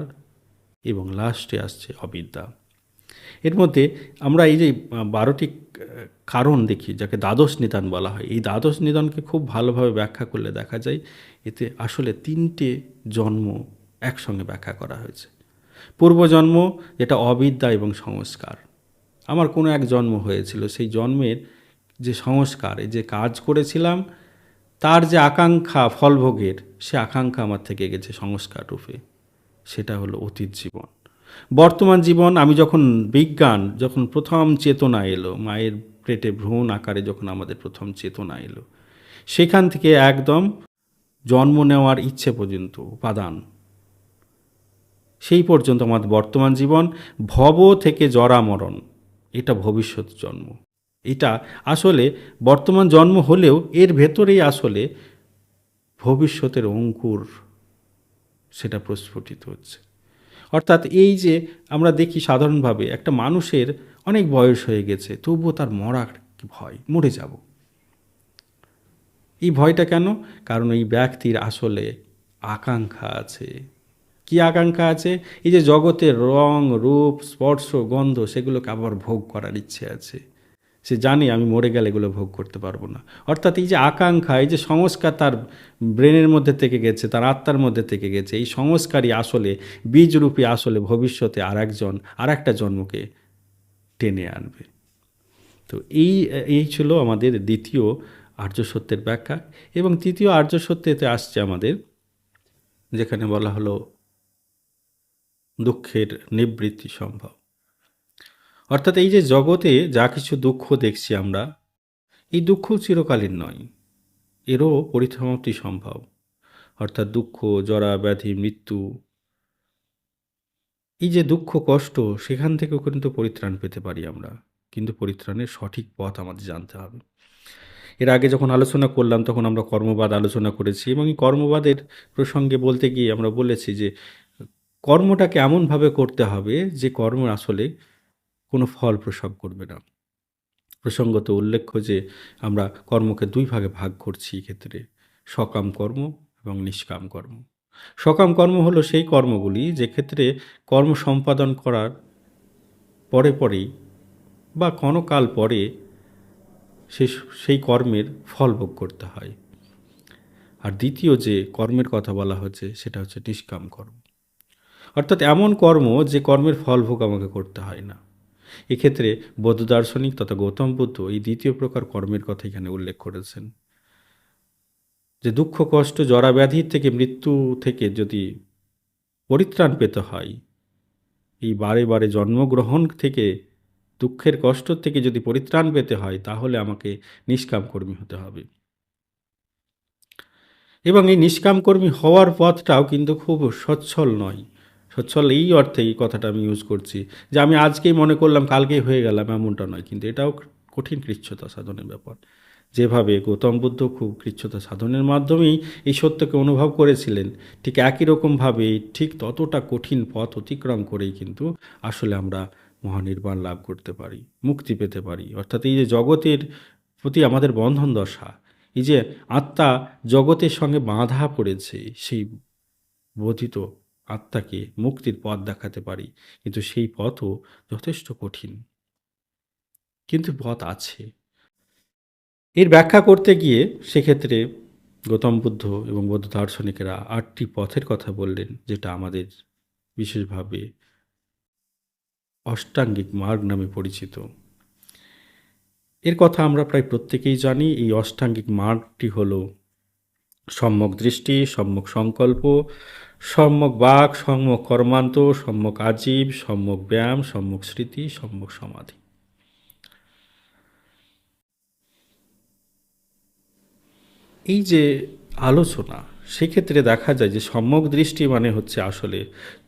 এবং লাস্টে আসছে অবিদ্যা। এর মধ্যে আমরা এই যে 12টি কারণ দেখি, যাকে দ্বাদশ নিদান বলা হয়, এই দ্বাদশ নিদানকে খুব ভালোভাবে ব্যাখ্যা করলে দেখা যায় এতে আসলে 3টে জন্ম একসঙ্গে ব্যাখ্যা করা হয়েছে। পূর্বজন্ম, যেটা অবিদ্যা এবং সংস্কার। আমার কোনো এক জন্ম হয়েছিল, সেই জন্মের যে সংস্কার, এই যে কাজ করেছিলাম, তার যে আকাঙ্ক্ষা ফলভোগের, সে আকাঙ্ক্ষা আমার থেকে গেছে সংস্কার রূপে। সেটা হলো অতীত জীবন। বর্তমান জীবন, আমি যখন বিজ্ঞান, যখন প্রথম চেতনা এলো, মায়ের পেটে ভ্রূণ আকারে যখন আমাদের প্রথম চেতনা এলো, সেখান থেকে একদম জন্ম নেওয়ার ইচ্ছে পর্যন্ত উপাদান, সেই পর্যন্ত আমাদের বর্তমান জীবন, ভব থেকে জরা মরণ, এটা ভবিষ্যৎ জন্ম। এটা আসলে বর্তমান জন্ম হলেও এর ভেতরেই আসলে ভবিষ্যতের অঙ্কুর সেটা প্রস্ফুটিত হচ্ছে। অর্থাৎ এই যে আমরা দেখি সাধারণভাবে একটা মানুষের অনেক বয়স হয়ে গেছে, তবুও তার মরার ভয়, মরে যাব। এই ভয়টা কেন? কারণ এই ব্যক্তির আসলে আকাঙ্ক্ষা আছে। কি আকাঙ্ক্ষা আছে? এই যে জগতের রং, রূপ, স্পর্শ, গন্ধ, সেগুলোকে আবার ভোগ করার ইচ্ছে আছে। সে জানে আমি মরে গেলে এগুলো ভোগ করতে পারবো না। অর্থাৎ এই যে আকাঙ্ক্ষা, এই যে সংস্কার তার ব্রেনের মধ্যে থেকে গেছে, তার আত্মার মধ্যে থেকে গেছে, এই সংস্কারই আসলে বীজরূপী আসলে ভবিষ্যতে আর একটা জন্মকে টেনে আনবে। তো এই ছিল আমাদের দ্বিতীয় আর্য সত্যের ব্যাখ্যা। এবং তৃতীয় আর্য সত্যেতে আসছে আমাদের, যেখানে বলা হলো দুঃখের নিবৃত্তি সম্ভব। অর্থাৎ এই যে জগতে যা কিছু দুঃখ দেখছি আমরা, এই দুঃখ চিরকালীন নয়, এরও পরিসমাপ্তি সম্ভব। অর্থাৎ দুঃখ, জরা, ব্যাধি, মৃত্যু, এই যে দুঃখ কষ্ট, সেখান থেকেও কিন্তু পরিত্রাণ পেতে পারি আমরা, কিন্তু পরিত্রাণের সঠিক পথ আমাদের জানতে হবে। এর আগে যখন আলোচনা করলাম তখন আমরা কর্মবাদ আলোচনা করেছি, এবং এই কর্মবাদের প্রসঙ্গে বলতে গিয়ে আমরা বলেছি যে কর্মটাকে এমনভাবে করতে হবে যে কর্ম আসলে কোনো ফল প্রসব করবে না। প্রসঙ্গত উল্লেখ্য যে আমরা কর্মকে দুই ভাগে ভাগ করছি এক্ষেত্রে, সকাম কর্ম এবং নিষ্কাম কর্ম। সকাম কর্ম হলো সেই কর্মগুলি যে ক্ষেত্রে কর্ম সম্পাদন করার পরেই বা কোনো কাল পরে সেই কর্মের ফল ভোগ করতে হয়। আর দ্বিতীয় যে কর্মের কথা বলা হচ্ছে সেটা হচ্ছে নিষ্কাম কর্ম। অর্থাৎ এমন কর্ম যে কর্মের ফল ভোগ আমাকে করতে হয় না। এক্ষেত্রে বৌদ্ধ দার্শনিক তথা গৌতম বুদ্ধ এই দ্বিতীয় প্রকার কর্মের কথা এখানে উল্লেখ করেছেন, যে দুঃখ কষ্ট জরা ব্যাধির থেকে, মৃত্যু থেকে যদি পরিত্রাণ পেতে হয়, এই বারে বারে জন্মগ্রহণ থেকে, দুঃখের কষ্ট থেকে যদি পরিত্রাণ পেতে হয়, তাহলে আমাকে নিষ্কাম কর্মী হতে হবে। এবং এই নিষ্কাম কর্মী হওয়ার পথটাও কিন্তু খুব সচ্ছল নয়। সচ্ছল এই অর্থে এই কথাটা আমি ইউজ করছি যে আমি আজকেই মনে করলাম কালকেই হয়ে গেলাম, এমনটা নয়, কিন্তু এটাও কঠিন কৃচ্ছতা সাধনের ব্যাপার। যেভাবে গৌতম বুদ্ধ খুব কৃচ্ছতা সাধনের মাধ্যমেই এই সত্যকে অনুভব করেছিলেন, ঠিক একই রকমভাবে ঠিক ততটা কঠিন পথ অতিক্রম করেই কিন্তু আসলে আমরা মহানির্বাণ লাভ করতে পারি, মুক্তি পেতে পারি। অর্থাৎ এই যে জগতের প্রতি আমাদের বন্ধন দশা, এই যে আত্মা জগতের সঙ্গে বাঁধা পড়েছে, সেই বোধিত আত্মাকে মুক্তির পথ দেখাতে পারি, কিন্তু সেই পথও যথেষ্ট কঠিন, কিন্তু পথ আছে। এর ব্যাখ্যা করতে গিয়ে সেক্ষেত্রে গৌতম বুদ্ধ এবং বৌদ্ধ দার্শনিকেরা 8টি পথের কথা বললেন, যেটা আমাদের বিশেষভাবে অষ্টাঙ্গিক মার্গ নামে পরিচিত। এর কথা আমরা প্রায় প্রত্যেকেই জানি। এই অষ্টাঙ্গিক মার্গটি হল সম্যক দৃষ্টি, সম্যক সংকল্প, সম্যক বাক, সম্যক কর্মান্ত, সম্যক আজীব, সম্যক ব্যায়াম, সম্যক স্মৃতি, সম্যক সমাধি। এই যে আলোচনা, সেক্ষেত্রে দেখা যায় যে সম্যক দৃষ্টি মানে হচ্ছে আসলে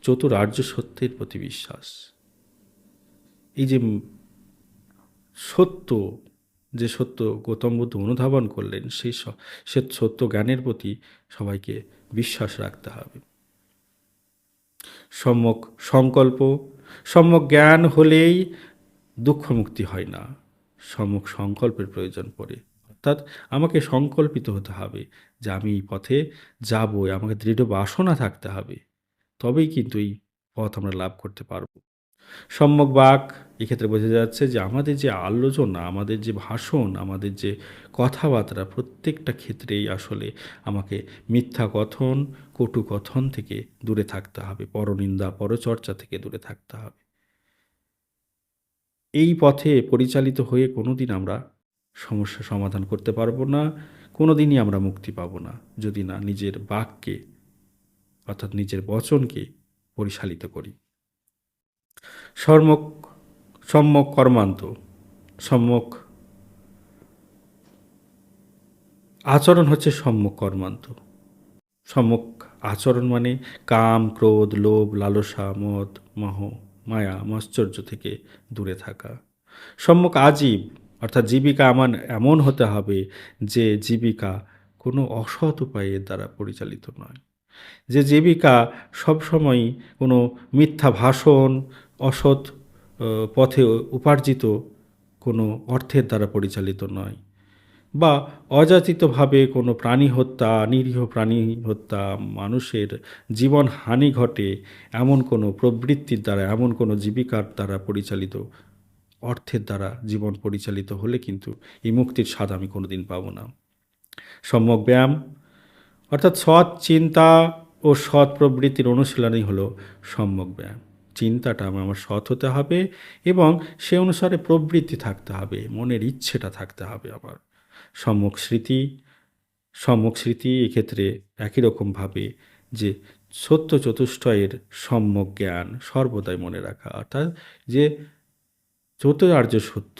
চতুরার্য সত্যের প্রতি বিশ্বাস। এই যে সত্য, যে সত্য গৌতম বুদ্ধ অনুধাবন করলেন, সেই সত্য জ্ঞানের প্রতি সবাইকে বিশ্বাস রাখতে হবে। সম্যক সংকল্প, সম্যক জ্ঞান হলেই দুঃখ মুক্তি হয় না, সম্যক সংকল্পের প্রয়োজন পড়ে। অর্থাৎ আমাকে সংকল্পিত হতে হবে যে আমি এই পথে যাবো, আমাকে দৃঢ় বাসনা থাকতে হবে, তবেই কিন্তু এই পথ আমরা লাভ করতে পারবো। সম্যক বাক, এক্ষেত্রে বোঝা যাচ্ছে যে আমাদের যে আলোচনা, আমাদের যে ভাষণ, আমাদের যে কথাবার্তা, প্রত্যেকটা ক্ষেত্রেই আসলে আমাকে মিথ্যা কথন, কটু কথন থেকে দূরে থাকতে হবে, পরনিন্দা পরচর্চা থেকে দূরে থাকতে হবে। এই পথে পরিচালিত হয়ে কোনোদিন আমরা সমস্যা সমাধান করতে পারবো না, কোনো দিনই আমরা মুক্তি পাবো না যদি না নিজের বাক্যে অর্থাৎ নিজের বচনকে পরিচালিত করি। সম্যক সম্যক কর্মান্ত, সম্যক আচরণ হচ্ছে সম্যক কর্মান্ত। সম্যক আচরণ মানে কাম, ক্রোধ, লোভ, লালসা, মদ, মোহ, মায়া, মশ্চর্য থেকে দূরে থাকা। সম্যক আজীব অর্থাৎ জীবিকা আমার এমন হতে হবে যে জীবিকা কোনো অসৎ উপায়ের দ্বারা পরিচালিত নয়, যে জীবিকা সবসময় কোনো মিথ্যা ভাষণ, অসৎ পথে উপার্জিত কোনো অর্থের দ্বারা পরিচালিত নয়, বা অযাচিতভাবে কোনো প্রাণী হত্যা, নিরীহ প্রাণী হত্যা, মানুষের জীবন হানি ঘটে এমন কোনো প্রবৃত্তির দ্বারা, এমন কোনো জীবিকার দ্বারা পরিচালিত অর্থের দ্বারা জীবন পরিচালিত হলে কিন্তু এই মুক্তির স্বাদ আমি কোনোদিন পাবো না। সম্যক ব্যায়াম অর্থাৎ সৎ চিন্তা ও সৎ প্রবৃত্তির অনুশীলনই হলো সম্যক ব্যায়াম। চিন্তাটা আমার সৎ হতে হবে এবং সে অনুসারে প্রবৃত্তি থাকতে হবে, মনের ইচ্ছেটা থাকতে হবে আমার। সম্যক স্মৃতি, সম্যক স্মৃতি এক্ষেত্রে একই রকমভাবে যে সত্য চতুষ্টয়ের সম্যক জ্ঞান সর্বদাই মনে রাখা, অর্থাৎ যে চতুরার্য সত্য,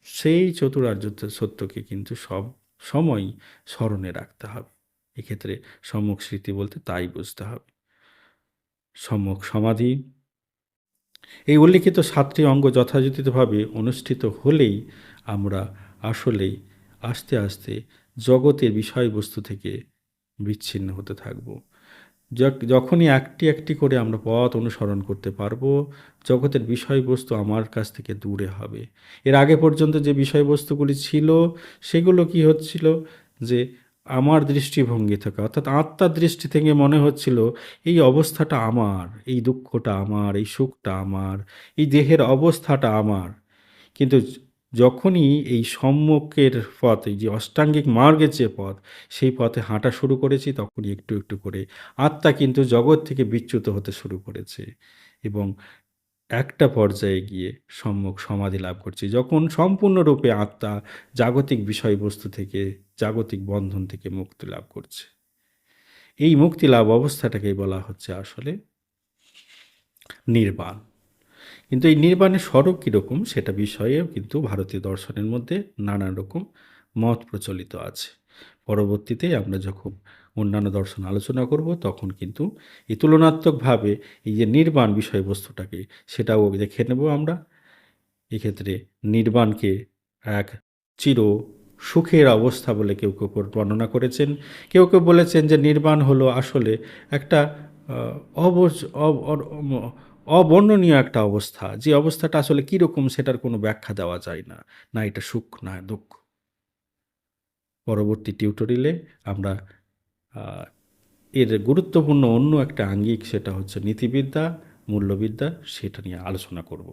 সেই চতুরার্য সত্যকে কিন্তু সব সময় স্মরণে রাখতে হবে। এক্ষেত্রে সম্যক স্মৃতি বলতে তাই বুঝতে হবে। সম্যক সমাধি, এই উল্লিখিত 7টি অঙ্গ যথাযথভাবে অনুষ্ঠিত হলেই আমরা আসলেই আস্তে আস্তে জগতের বিষয়বস্তু থেকে বিচ্ছিন্ন হতে থাকব। যখনই একটি একটি করে আমরা পথ অনুসরণ করতে পারবো, জগতের বিষয়বস্তু আমার কাছ থেকে দূরে হবে। এর আগে পর্যন্ত যে বিষয়বস্তুগুলি ছিল সেগুলো কি হচ্ছিল, যে আমার দৃষ্টিভঙ্গি থেকে অর্থাৎ আত্মার দৃষ্টি থেকে মনে হচ্ছিল এই অবস্থাটা আমার, এই দুঃখটা আমার, এই সুখটা আমার, এই দেহের অবস্থাটা আমার। কিন্তু যখনই এই সম্মুখের পথ, এই যে অষ্টাঙ্গিক মার্গের যে পথ, সেই পথে হাঁটা শুরু করেছি, তখনই একটু একটু করে আত্মা কিন্তু জগৎ থেকে বিচ্যুত হতে শুরু করেছে এবং একটা পর্যায়ে গিয়ে সম্যক সমাধি লাভ করছি, যখন সম্পূর্ণরূপে আত্মা জাগতিক বিষয়বস্তু থেকে, জাগতিক বন্ধন থেকে মুক্তি লাভ করছে। এই মুক্তি লাভ অবস্থাটাকেই বলা হচ্ছে আসলে নির্বাণ। কিন্তু এই নির্বাণের স্বরূপ কীরকম সেটা বিষয়েও কিন্তু ভারতীয় দর্শনের মধ্যে নানান রকম মত প্রচলিত আছে। পরবর্তীতে আমরা যখন অন্যান্য দর্শন আলোচনা করব তখন কিন্তু এই তুলনাত্মকভাবে এই যে নির্বাণ বিষয়বস্তুটাকে সেটাও দেখে নেব আমরা। এক্ষেত্রে নির্বাণকে এক চির সুখের অবস্থা বলে কেউ কেউ বর্ণনা করেছেন, কেউ কেউ বলেছেন যে নির্বাণ হলো আসলে একটা অবস অবর্ণনীয় একটা অবস্থা, যে অবস্থাটা আসলে কীরকম সেটার কোনো ব্যাখ্যা দেওয়া যায় না, না এটা সুখ না দুঃখ। পরবর্তী টিউটোরিয়ালে আমরা এর গুরুত্বপূর্ণ অন্য একটা আঙ্গিক, সেটা হচ্ছে নীতিবিদ্যা, মূল্যবিদ্যা, সেটা নিয়ে আলোচনা করব।